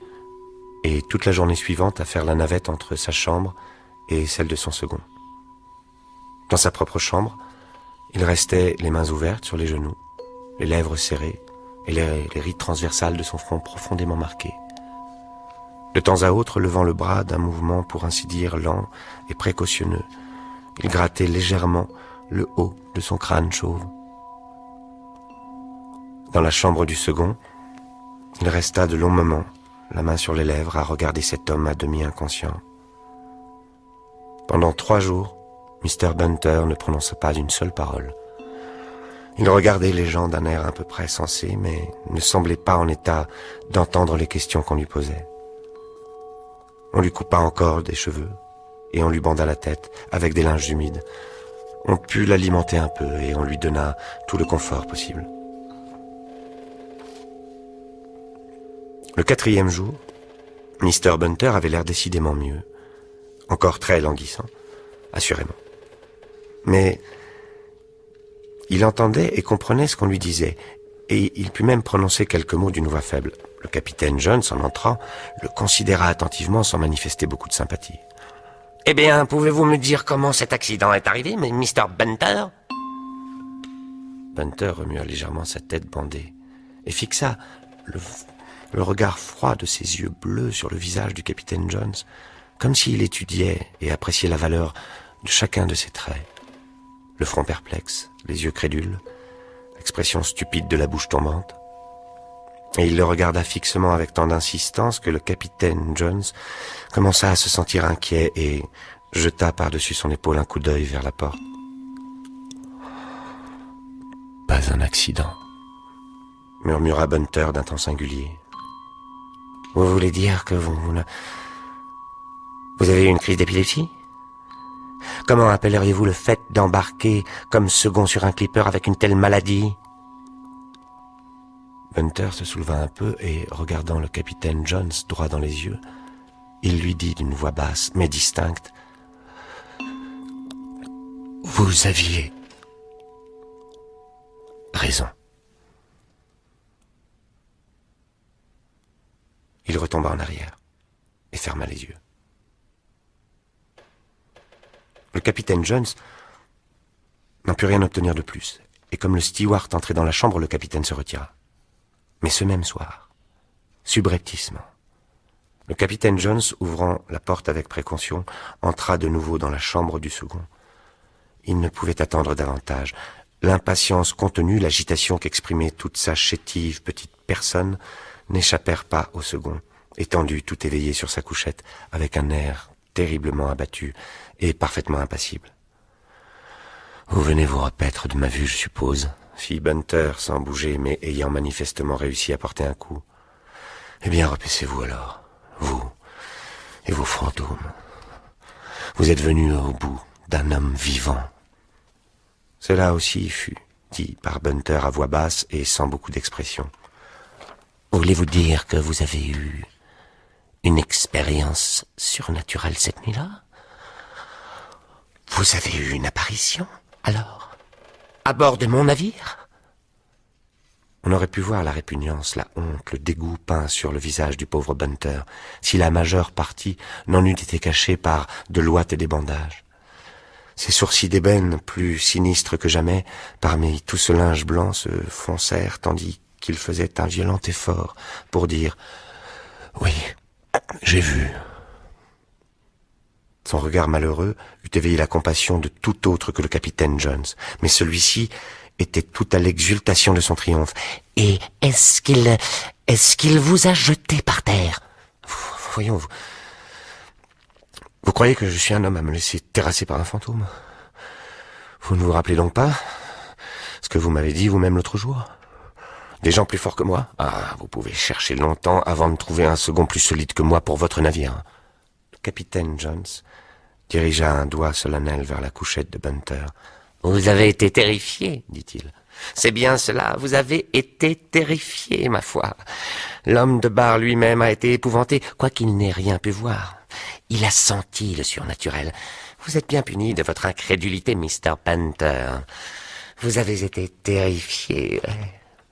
et toute la journée suivante à faire la navette entre sa chambre et celle de son second. Dans sa propre chambre, il restait les mains ouvertes sur les genoux, les lèvres serrées et les rides transversales de son front profondément marquées. De temps à autre, levant le bras d'un mouvement pour ainsi dire lent et précautionneux, il grattait légèrement le haut de son crâne chauve. Dans la chambre du second, il resta de longs moments, la main sur les lèvres, à regarder cet homme à demi inconscient. Pendant 3 jours, Mr. Bunter ne prononça pas une seule parole. Il regardait les gens d'un air à peu près sensé, mais ne semblait pas en état d'entendre les questions qu'on lui posait. On lui coupa encore des cheveux, et on lui banda la tête avec des linges humides. On put l'alimenter un peu, et on lui donna tout le confort possible. Le 4e jour, Mr. Bunter avait l'air décidément mieux. Encore très languissant, assurément. Mais il entendait et comprenait ce qu'on lui disait, et il put même prononcer quelques mots d'une voix faible. Le capitaine Jones, en entrant, le considéra attentivement sans manifester beaucoup de sympathie. « Eh bien, pouvez-vous me dire comment cet accident est arrivé, Mr. Bunter ?» Bunter remua légèrement sa tête bandée et fixa le regard froid de ses yeux bleus sur le visage du capitaine Jones, comme s'il étudiait et appréciait la valeur de chacun de ses traits. Le front perplexe, les yeux crédules, l'expression stupide de la bouche tombante. Et il le regarda fixement avec tant d'insistance que le capitaine Jones commença à se sentir inquiet et jeta par-dessus son épaule un coup d'œil vers la porte. « Pas un accident », murmura Bunter d'un ton singulier. « Vous voulez dire que vous avez eu une crise d'épilepsie ? Comment appelleriez-vous le fait d'embarquer comme second sur un clipper avec une telle maladie ?» Bunter se souleva un peu et, regardant le capitaine Jones droit dans les yeux, il lui dit d'une voix basse mais distincte : « Vous aviez raison. » Il retomba en arrière et ferma les yeux. Le capitaine Jones n'en put rien obtenir de plus, et comme le steward entrait dans la chambre, le capitaine se retira. Mais ce même soir, subrepticement, le capitaine Jones, ouvrant la porte avec précaution, entra de nouveau dans la chambre du second. Il ne pouvait attendre davantage. L'impatience contenue, l'agitation qu'exprimait toute sa chétive petite personne n'échappèrent pas au second, étendu tout éveillé sur sa couchette, avec un air terriblement abattu et parfaitement impassible. « Vous venez vous repaître de ma vue, je suppose ?» fit Bunter sans bouger, mais ayant manifestement réussi à porter un coup. « Eh bien, repaissez-vous alors, vous et vos fantômes. Vous êtes venus au bout d'un homme vivant. » Cela aussi fut dit par Bunter à voix basse et sans beaucoup d'expression. « Voulez-vous dire que vous avez eu une expérience surnaturelle cette nuit-là? Vous avez eu une apparition, alors, à bord de mon navire ?» On aurait pu voir la répugnance, la honte, le dégoût peint sur le visage du pauvre Bunter, si la majeure partie n'en eût été cachée par de l'ouate et des bandages. Ses sourcils d'ébène, plus sinistres que jamais, parmi tout ce linge blanc, se foncèrent, tandis qu'il faisait un violent effort pour dire « Oui, j'ai vu ». Son regard malheureux eût éveillé la compassion de tout autre que le capitaine Jones, mais celui-ci était tout à l'exultation de son triomphe. « Et est-ce qu'il vous a jeté par terre ?» Voyons, vous croyez que je suis un homme à me laisser terrasser par un fantôme? Vous ne vous rappelez donc pas ce que vous m'avez dit vous-même l'autre jour? Des gens plus forts que moi? Ah, vous pouvez chercher longtemps avant de trouver un second plus solide que moi pour votre navire. Le capitaine Jones dirigea un doigt solennel vers la couchette de Bunter. « Vous avez été terrifié, dit-il. C'est bien cela, vous avez été terrifié, ma foi. L'homme de bar lui-même a été épouvanté, quoiqu'il n'ait rien pu voir. Il a senti le surnaturel. Vous êtes bien puni de votre incrédulité, Mr. Bunter. Vous avez été terrifié.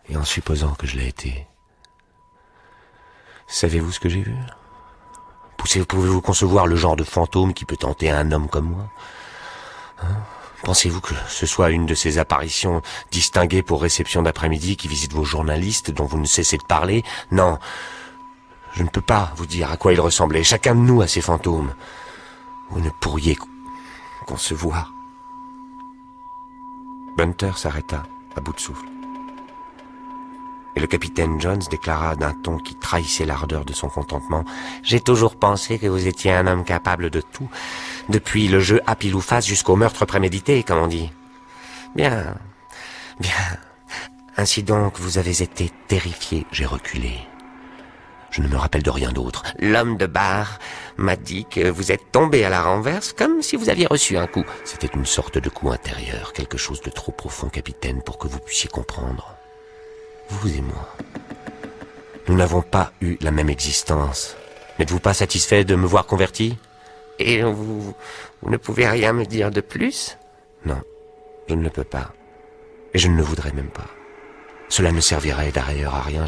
Et en supposant que je l'ai été, savez-vous ce que j'ai vu? Pouvez-vous concevoir le genre de fantôme qui peut tenter un homme comme moi? Pensez-vous que ce soit une de ces apparitions distinguées pour réception d'après-midi qui visitent vos journalistes dont vous ne cessez de parler? Non, je ne peux pas vous dire à quoi il ressemblait. Chacun de nous a ses fantômes. Vous ne pourriez concevoir. Bunter s'arrêta, à bout de souffle. Et le capitaine Jones déclara d'un ton qui trahissait l'ardeur de son contentement: « J'ai toujours pensé que vous étiez un homme capable de tout, depuis le jeu à pile ou face jusqu'au meurtre prémédité, comme on dit. Bien, bien. Ainsi donc, vous avez été terrifié. » J'ai reculé. Je ne me rappelle de rien d'autre. L'homme de bar m'a dit que vous êtes tombé à la renverse comme si vous aviez reçu un coup. C'était une sorte de coup intérieur, quelque chose de trop profond, capitaine, pour que vous puissiez comprendre. Vous et moi, nous n'avons pas eu la même existence. N'êtes-vous pas satisfait de me voir converti? Et vous ne pouvez rien me dire de plus? Non, je ne le peux pas. Et je ne le voudrais même pas. Cela ne servirait d'ailleurs à rien.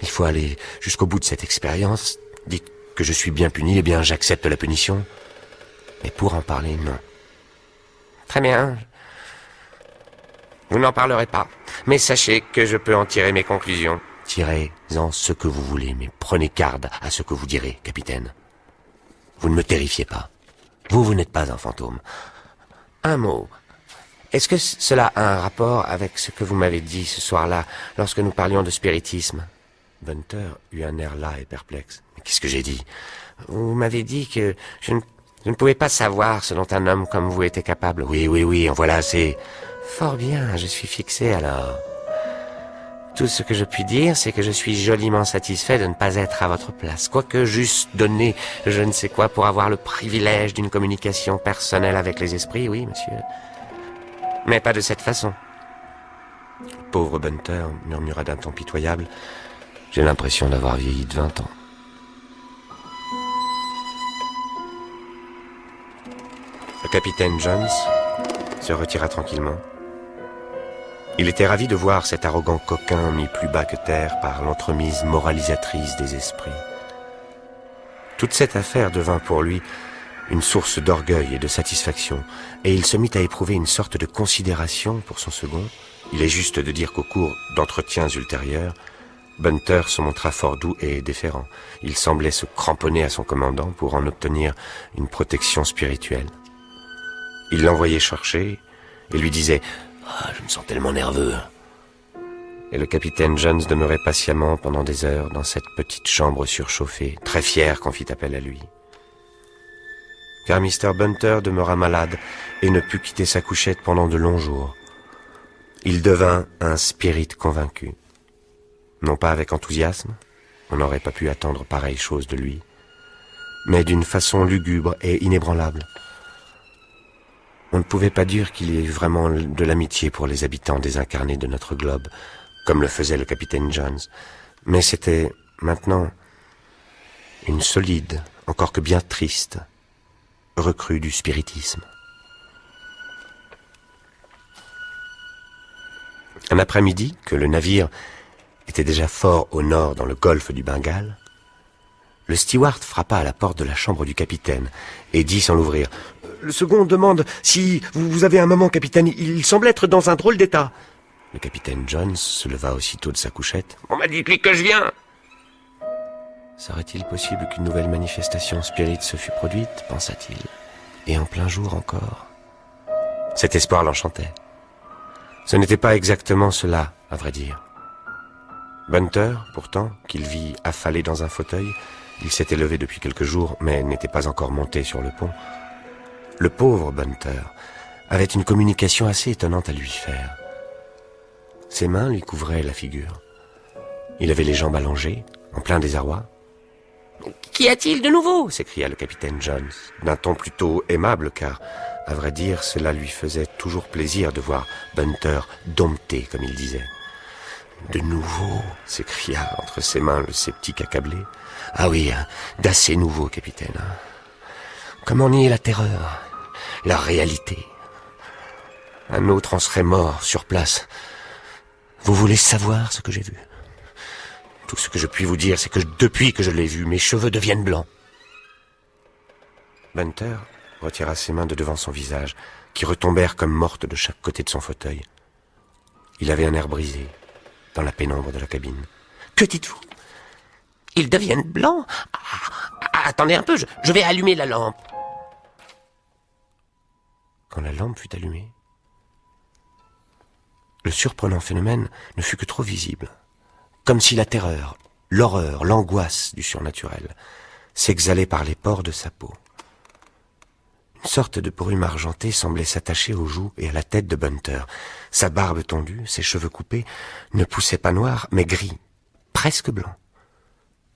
Il faut aller jusqu'au bout de cette expérience. Dites que je suis bien puni, eh bien j'accepte la punition. Mais pour en parler, non. Très bien. Vous n'en parlerez pas. Mais sachez que je peux en tirer mes conclusions. Tirez-en ce que vous voulez, mais prenez garde à ce que vous direz, capitaine. Vous ne me terrifiez pas. Vous n'êtes pas un fantôme. Un mot. Est-ce que cela a un rapport avec ce que vous m'avez dit ce soir-là, lorsque nous parlions de spiritisme? Bunter eut un air las et perplexe. Mais qu'est-ce que j'ai dit? Vous m'avez dit que je ne pouvais pas savoir ce dont un homme comme vous était capable. Oui, en voilà assez. Fort bien, je suis fixé alors. Tout ce que je puis dire, c'est que je suis joliment satisfait de ne pas être à votre place, quoique j'eusse donné je ne sais quoi pour avoir le privilège d'une communication personnelle avec les esprits, oui, monsieur. Mais pas de cette façon. Le pauvre Bunter murmura d'un ton pitoyable: « J'ai l'impression d'avoir vieilli de 20 ans. » Le capitaine Jones se retira tranquillement. Il était ravi de voir cet arrogant coquin mis plus bas que terre par l'entremise moralisatrice des esprits. Toute cette affaire devint pour lui une source d'orgueil et de satisfaction, et il se mit à éprouver une sorte de considération pour son second. Il est juste de dire qu'au cours d'entretiens ultérieurs, Bunter se montra fort doux et déférent. Il semblait se cramponner à son commandant pour en obtenir une protection spirituelle. Il l'envoyait chercher et lui disait « Ah, je me sens tellement nerveux !» Et le capitaine Jones demeurait patiemment pendant des heures dans cette petite chambre surchauffée, très fier qu'on fit appel à lui. Car Mr. Bunter demeura malade et ne put quitter sa couchette pendant de longs jours. Il devint un spirit convaincu. Non pas avec enthousiasme, on n'aurait pas pu attendre pareille chose de lui, mais d'une façon lugubre et inébranlable. On ne pouvait pas dire qu'il y ait vraiment de l'amitié pour les habitants désincarnés de notre globe, comme le faisait le capitaine Jones, mais c'était maintenant une solide, encore que bien triste, recrue du spiritisme. Un après-midi, que le navire était déjà fort au nord dans le golfe du Bengale, le steward frappa à la porte de la chambre du capitaine et dit sans l'ouvrir « Le second demande si vous avez un moment, capitaine, il semble être dans un drôle d'état. » Le capitaine Jones se leva aussitôt de sa couchette. « On m'a dit que je viens !» Serait-il possible qu'une nouvelle manifestation spirit se fût produite, pensa-t-il, et en plein jour encore? Cet espoir l'enchantait. Ce n'était pas exactement cela, à vrai dire. Bunter, pourtant, qu'il vit affalé dans un fauteuil, il s'était levé depuis quelques jours, mais n'était pas encore monté sur le pont. Le pauvre Bunter avait une communication assez étonnante à lui faire. Ses mains lui couvraient la figure. Il avait les jambes allongées, en plein désarroi. « Qu'y a-t-il de nouveau » s'écria le capitaine Jones, d'un ton plutôt aimable, car, à vrai dire, cela lui faisait toujours plaisir de voir Bunter dompté, comme il disait. « De nouveau » s'écria entre ses mains le sceptique accablé. « Ah oui, d'assez nouveau, capitaine. Comment nier la terreur, la réalité? Un autre en serait mort sur place. Vous voulez savoir ce que j'ai vu? Tout ce que je puis vous dire, c'est que depuis que je l'ai vu, mes cheveux deviennent blancs. » Bunter retira ses mains de devant son visage, qui retombèrent comme mortes de chaque côté de son fauteuil. Il avait un air brisé, dans la pénombre de la cabine. « Que dites-vous? Ils deviennent blancs? Attendez un peu, je vais allumer la lampe. » Quand la lampe fut allumée, le surprenant phénomène ne fut que trop visible, comme si la terreur, l'horreur, l'angoisse du surnaturel s'exhalait par les pores de sa peau. Une sorte de brume argentée semblait s'attacher aux joues et à la tête de Bunter. Sa barbe tondue, ses cheveux coupés, ne poussaient pas noirs, mais gris, presque blancs.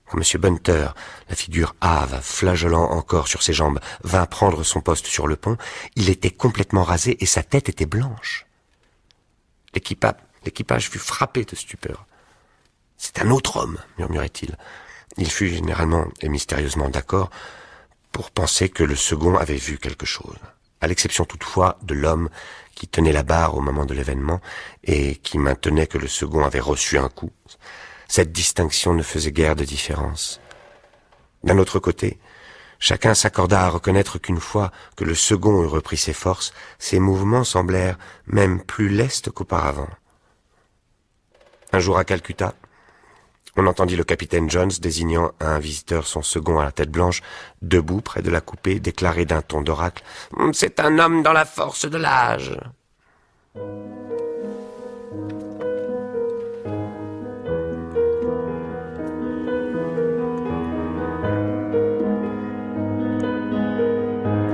Quand M. Bunter, la figure hâve, flageolant encore sur ses jambes, vint prendre son poste sur le pont, il était complètement rasé et sa tête était blanche. L'équipage fut frappé de stupeur. « C'est un autre homme » murmurait-il. Il fut généralement et mystérieusement d'accord pour penser que le second avait vu quelque chose, à l'exception toutefois de l'homme qui tenait la barre au moment de l'événement et qui maintenait que le second avait reçu un coup. Cette distinction ne faisait guère de différence. D'un autre côté, chacun s'accorda à reconnaître qu'une fois que le second eut repris ses forces, ses mouvements semblèrent même plus lestes qu'auparavant. Un jour à Calcutta, on entendit le capitaine Jones désignant à un visiteur son second à la tête blanche, debout près de la coupée, déclarer d'un ton d'oracle « C'est un homme dans la force de l'âge !»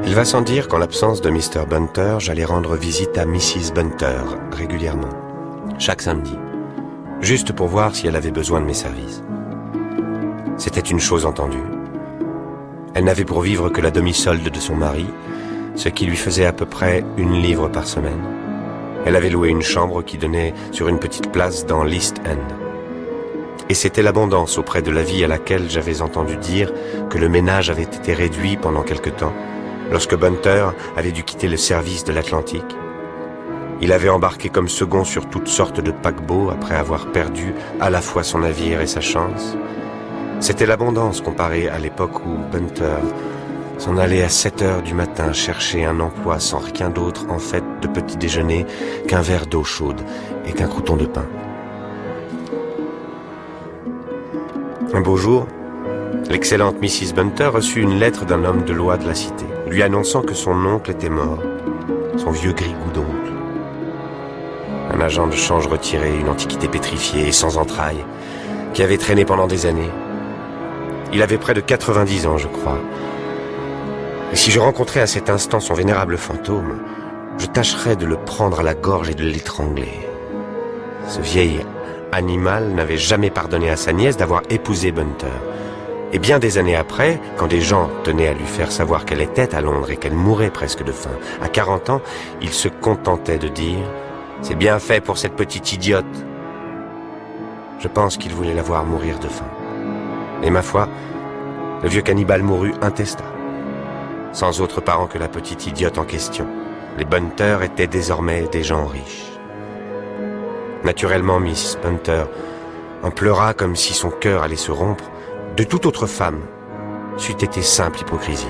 Il va sans dire qu'en l'absence de Mr. Bunter, j'allais rendre visite à Mrs. Bunter régulièrement, chaque samedi, juste pour voir si elle avait besoin de mes services. C'était une chose entendue. Elle n'avait pour vivre que la demi-solde de son mari, ce qui lui faisait à peu près 1 livre par semaine. Elle avait loué une chambre qui donnait sur une petite place dans l'East End. Et c'était l'abondance auprès de la vie à laquelle j'avais entendu dire que le ménage avait été réduit pendant quelque temps, lorsque Bunter avait dû quitter le service de l'Atlantique. Il avait embarqué comme second sur toutes sortes de paquebots après avoir perdu à la fois son navire et sa chance. C'était l'abondance comparée à l'époque où Bunter s'en aller à 7 heures du matin chercher un emploi sans rien d'autre en fait de petit déjeuner qu'un verre d'eau chaude et qu'un crouton de pain. Un beau jour, l'excellente Mrs. Bunter reçut une lettre d'un homme de loi de la cité, lui annonçant que son oncle était mort, son vieux grigou d'oncle. Un agent de change retiré, une antiquité pétrifiée et sans entrailles, qui avait traîné pendant des années. Il avait près de 90 ans, je crois. Et si je rencontrais à cet instant son vénérable fantôme, je tâcherais de le prendre à la gorge et de l'étrangler. Ce vieil animal n'avait jamais pardonné à sa nièce d'avoir épousé Bunter. Et bien des années après, quand des gens tenaient à lui faire savoir qu'elle était à Londres et qu'elle mourait presque de faim, à 40 ans, il se contentait de dire « C'est bien fait pour cette petite idiote ». Je pense qu'il voulait la voir mourir de faim. Et ma foi, le vieux cannibale mourut intestat, sans autre parent que la petite idiote en question. Les Bunter étaient désormais des gens riches. Naturellement, Miss Bunter en pleura comme si son cœur allait se rompre. De toute autre femme, c'eût été simple hypocrisie.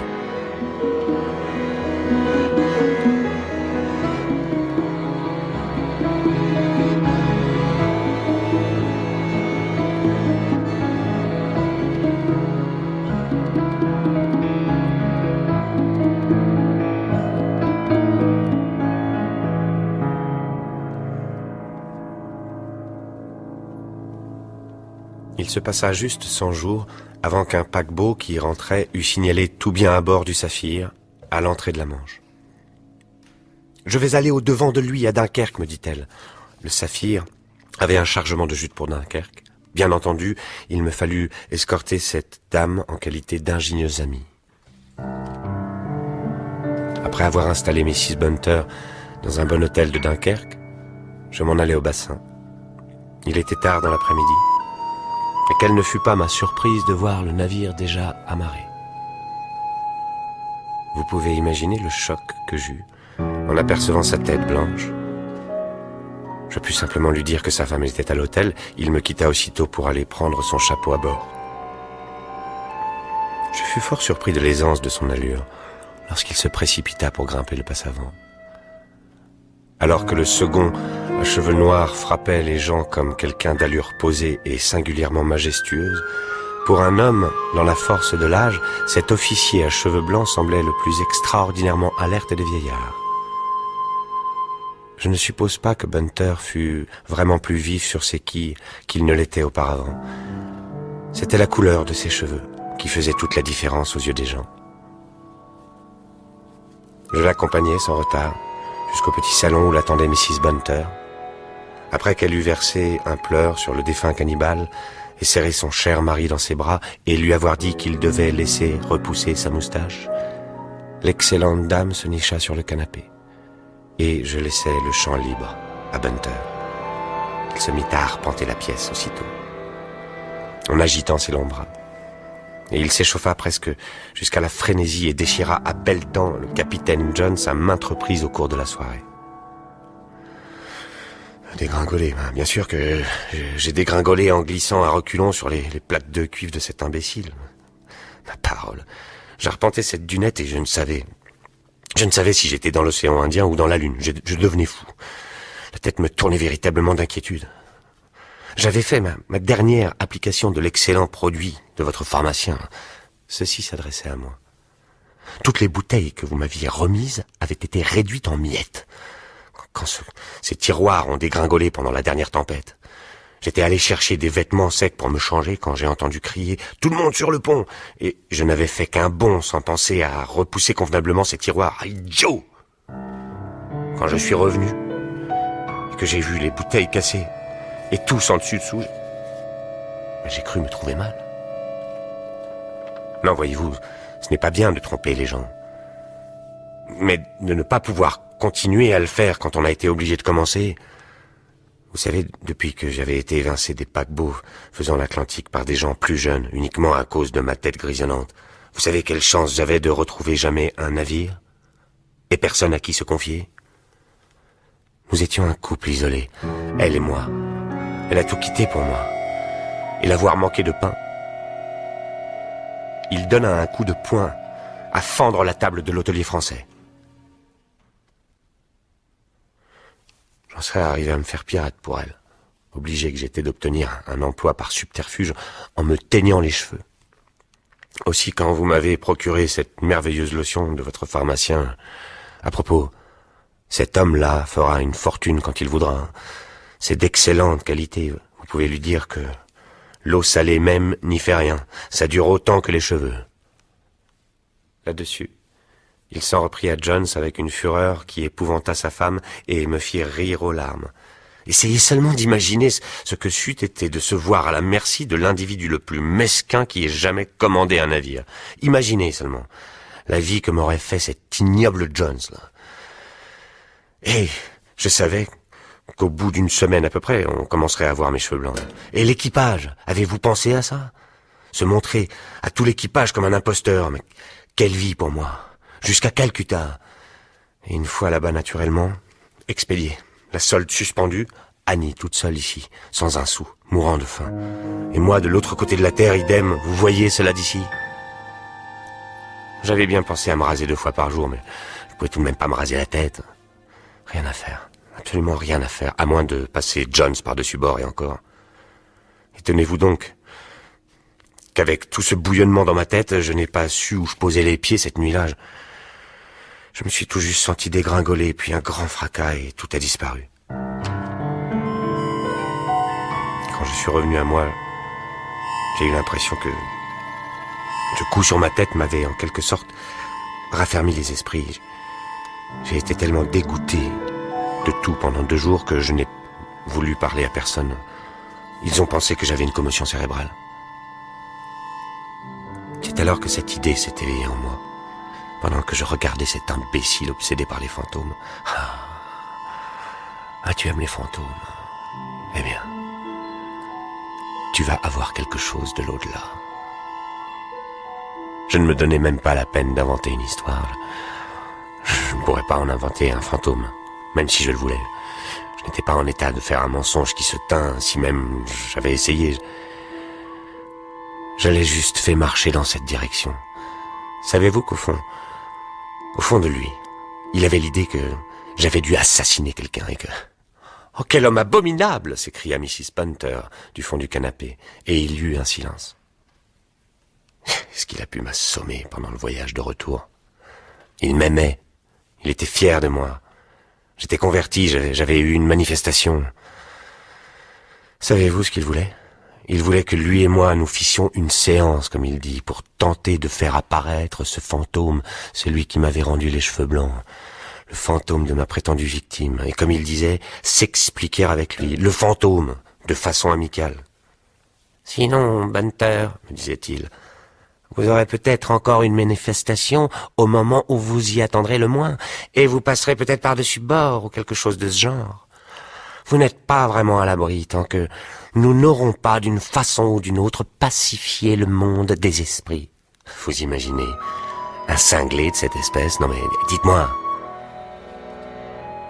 Il se passa juste 100 jours avant qu'un paquebot qui y rentrait eût signalé tout bien à bord du Saphir, à l'entrée de la Manche. « Je vais aller au-devant de lui à Dunkerque, me dit-elle. Le Saphir avait un chargement de jute pour Dunkerque. Bien entendu, il me fallut escorter cette dame en qualité d'ingénieuse amie. Après avoir installé Mrs. Bunter dans un bon hôtel de Dunkerque, je m'en allai au bassin. Il était tard dans l'après-midi. Et quelle ne fut pas ma surprise de voir le navire déjà amarré. Vous pouvez imaginer le choc que j'eus en apercevant sa tête blanche. Je pus simplement lui dire que sa femme était à l'hôtel. Il me quitta aussitôt pour aller prendre son chapeau à bord. Je fus fort surpris de l'aisance de son allure lorsqu'il se précipita pour grimper le passe-avant. Alors que le second, à cheveux noirs, frappait les gens comme quelqu'un d'allure posée et singulièrement majestueuse, pour un homme, dans la force de l'âge, cet officier à cheveux blancs semblait le plus extraordinairement alerte des vieillards. Je ne suppose pas que Bunter fût vraiment plus vif sur ses quilles qu'il ne l'était auparavant. C'était la couleur de ses cheveux qui faisait toute la différence aux yeux des gens. Je l'accompagnai sans retard jusqu'au petit salon où l'attendait Mrs. Bunter. Après qu'elle eut versé un pleur sur le défunt cannibale et serré son cher mari dans ses bras et lui avoir dit qu'il devait laisser repousser sa moustache, l'excellente dame se nicha sur le canapé et je laissai le champ libre à Bunter. Il se mit à arpenter la pièce aussitôt, en agitant ses longs bras. Et il s'échauffa presque jusqu'à la frénésie et déchira à belles dents le capitaine Jones à maintes reprises au cours de la soirée. Dégringolé, bien sûr que j'ai dégringolé en glissant à reculons sur les plaques de cuivre de cet imbécile. Ma parole, j'arpentais cette dunette et je ne savais si j'étais dans l'océan Indien ou dans la Lune. Je devenais fou. La tête me tournait véritablement d'inquiétude. J'avais fait ma dernière application de l'excellent produit de votre pharmacien. Ceci s'adressait à moi. Toutes les bouteilles que vous m'aviez remises avaient été réduites en miettes. Quand ces tiroirs ont dégringolé pendant la dernière tempête. J'étais allé chercher des vêtements secs pour me changer quand j'ai entendu crier « Tout le monde sur le pont !» Et je n'avais fait qu'un bond sans penser à repousser convenablement ces tiroirs. Idiot ! Quand je suis revenu et que j'ai vu les bouteilles cassées et tous en dessus-dessous, j'ai cru me trouver mal. Non, voyez-vous, ce n'est pas bien de tromper les gens. Mais de ne pas pouvoir continuer à le faire quand on a été obligé de commencer. Vous savez, depuis que j'avais été évincé des paquebots faisant l'Atlantique par des gens plus jeunes, uniquement à cause de ma tête grisonnante, vous savez quelle chance j'avais de retrouver jamais un navire et personne à qui se confier. Nous étions un couple isolé, elle et moi. Elle a tout quitté pour moi. Et l'avoir manqué de pain. Il donna un coup de poing à fendre la table de l'hôtelier français. J'en serais arrivé à me faire pirate pour elle, obligé que j'étais d'obtenir un emploi par subterfuge en me teignant les cheveux. Aussi, quand vous m'avez procuré cette merveilleuse lotion de votre pharmacien, à propos, cet homme-là fera une fortune quand il voudra. C'est d'excellente qualité. Vous pouvez lui dire que l'eau salée même n'y fait rien. Ça dure autant que les cheveux. Là-dessus, il s'en reprit à Jones avec une fureur qui épouvanta sa femme et me fit rire aux larmes. Essayez seulement d'imaginer ce que c'eût été de se voir à la merci de l'individu le plus mesquin qui ait jamais commandé un navire. Imaginez seulement la vie que m'aurait fait cet ignoble Jones-là. Et je savais qu'au bout d'une semaine à peu près, on commencerait à voir mes cheveux blancs. Et l'équipage, avez-vous pensé à ça? Se montrer à tout l'équipage comme un imposteur, mais quelle vie pour moi! Jusqu'à Calcutta. Et une fois là-bas, naturellement, expédié. La solde suspendue, Annie toute seule ici, sans un sou, mourant de faim. Et moi, de l'autre côté de la terre, idem, vous voyez cela d'ici? J'avais bien pensé à me raser 2 fois par jour, mais je pouvais tout de même pas me raser la tête. Rien à faire, absolument rien à faire, à moins de passer Jones par-dessus bord et encore. Et tenez-vous donc qu'avec tout ce bouillonnement dans ma tête, je n'ai pas su où je posais les pieds cette nuit-là. Je me suis tout juste senti dégringoler, puis un grand fracas et tout a disparu. Quand je suis revenu à moi, j'ai eu l'impression que ce coup sur ma tête m'avait en quelque sorte raffermi les esprits. J'ai été tellement dégoûté de tout pendant 2 jours que je n'ai voulu parler à personne. Ils ont pensé que j'avais une commotion cérébrale. C'est alors que cette idée s'est éveillée en moi, pendant que je regardais cet imbécile obsédé par les fantômes. Ah, tu aimes les fantômes? Eh bien, tu vas avoir quelque chose de l'au-delà. Je ne me donnais même pas la peine d'inventer une histoire. Je ne pourrais pas en inventer un fantôme, même si je le voulais. Je n'étais pas en état de faire un mensonge qui se tint, si même j'avais essayé. Je l'ai juste fait marcher dans cette direction. Savez-vous qu'au fond de lui, il avait l'idée que j'avais dû assassiner quelqu'un et que... Oh, quel homme abominable! S'écria Mrs. Bunter du fond du canapé, et il y eut un silence. Est-ce qu'il a pu m'assommer pendant le voyage de retour? Il m'aimait, il était fier de moi. J'étais converti, j'avais eu une manifestation. Savez-vous ce qu'il voulait? Il voulait que lui et moi nous fissions une séance, comme il dit, pour tenter de faire apparaître ce fantôme, celui qui m'avait rendu les cheveux blancs, le fantôme de ma prétendue victime, et comme il disait, s'expliquer avec lui, le fantôme, de façon amicale. Sinon, Bunter, me disait-il, vous aurez peut-être encore une manifestation au moment où vous y attendrez le moins, et vous passerez peut-être par-dessus bord ou quelque chose de ce genre. Vous n'êtes pas vraiment à l'abri tant que nous n'aurons pas d'une façon ou d'une autre pacifié le monde des esprits. Vous imaginez un cinglé de cette espèce? Non mais dites-moi.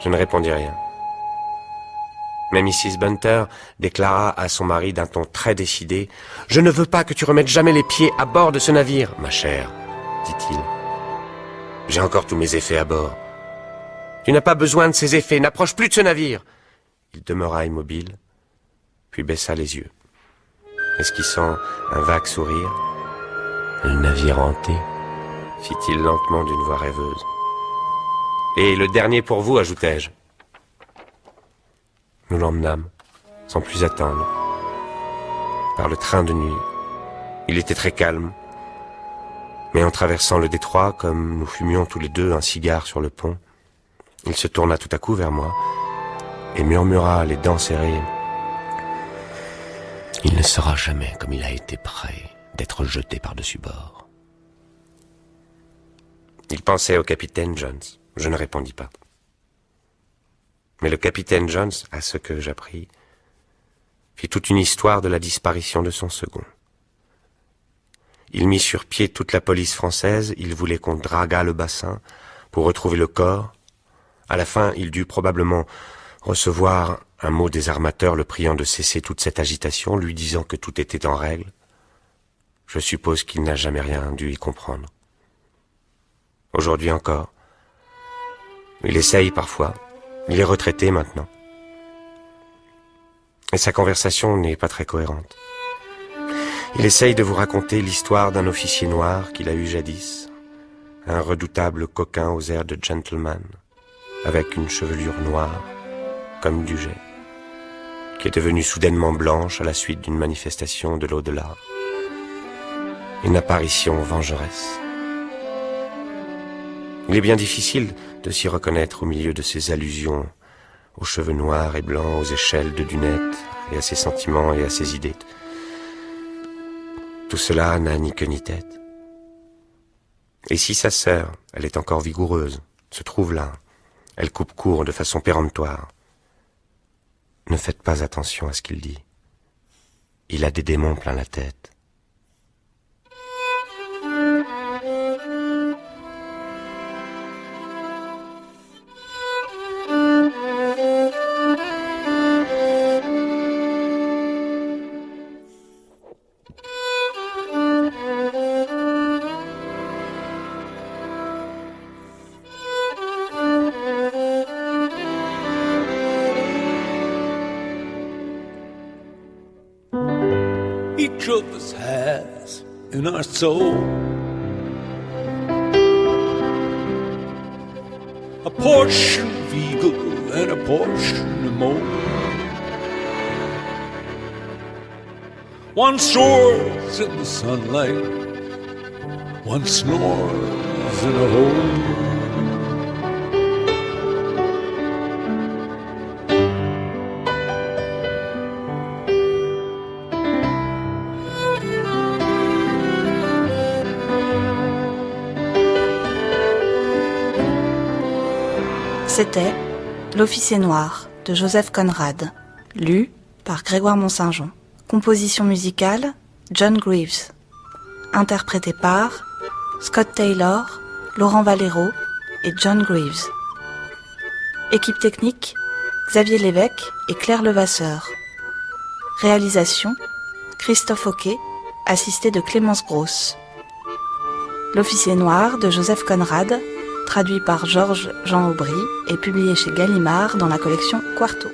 Je ne répondis rien. Mais Mrs. Bunter déclara à son mari d'un ton très décidé « Je ne veux pas que tu remettes jamais les pieds à bord de ce navire, ma chère, dit-il. J'ai encore tous mes effets à bord. Tu n'as pas besoin de ces effets, n'approche plus de ce navire. » Il demeura immobile, puis baissa les yeux, esquissant un vague sourire. « Le navire hanté » fit-il lentement d'une voix rêveuse. « Et le dernier pour vous, ajoutai-je. » Nous l'emmenâmes, sans plus attendre, par le train de nuit. Il était très calme, mais en traversant le détroit, comme nous fumions tous les deux un cigare sur le pont, il se tourna tout à coup vers moi et murmura, les dents serrées, « Il ne sera jamais comme il a été prêt d'être jeté par-dessus bord. » Il pensait au capitaine Jones. Je ne répondis pas. Mais le capitaine Jones, à ce que j'appris, fit toute une histoire de la disparition de son second. Il mit sur pied toute la police française, il voulait qu'on draguât le bassin pour retrouver le corps. À la fin, il dut probablement recevoir un mot des armateurs le priant de cesser toute cette agitation, lui disant que tout était en règle. Je suppose qu'il n'a jamais rien dû y comprendre. aujourd'hui encore. Il essaye parfois. Il est retraité maintenant. Et sa conversation n'est pas très cohérente. Il essaye de vous raconter l'histoire d'un officier noir qu'il a eu jadis, un redoutable coquin aux airs de gentleman, avec une chevelure noire, comme du jet, qui est devenue soudainement blanche à la suite d'une manifestation de l'au-delà. Une apparition vengeresse. Il est bien difficile de s'y reconnaître au milieu de ces allusions aux cheveux noirs et blancs, aux échelles de dunettes, et à ses sentiments et à ses idées. Tout cela n'a ni queue ni tête. Et si sa sœur, elle est encore vigoureuse, se trouve là, elle coupe court de façon péremptoire. Ne faites pas attention à ce qu'il dit. Il a des démons plein la tête. Each of us has in our soul a portion of eagle and a portion of mole. One soars in the sunlight, one snores in a hole. C'était L'Officier Noir de Joseph Conrad, lu par Grégoire Mont-Saint-Jean. Composition musicale, John Greaves. Interprété par Scott Taylor, Laurent Valero et John Greaves. Équipe technique, Xavier Lévesque et Claire Levasseur. Réalisation, Christophe Oquet, assisté de Clémence Grosse. L'Officier Noir de Joseph Conrad, traduit par Georges Jean Aubry et publié chez Gallimard dans la collection Quarto.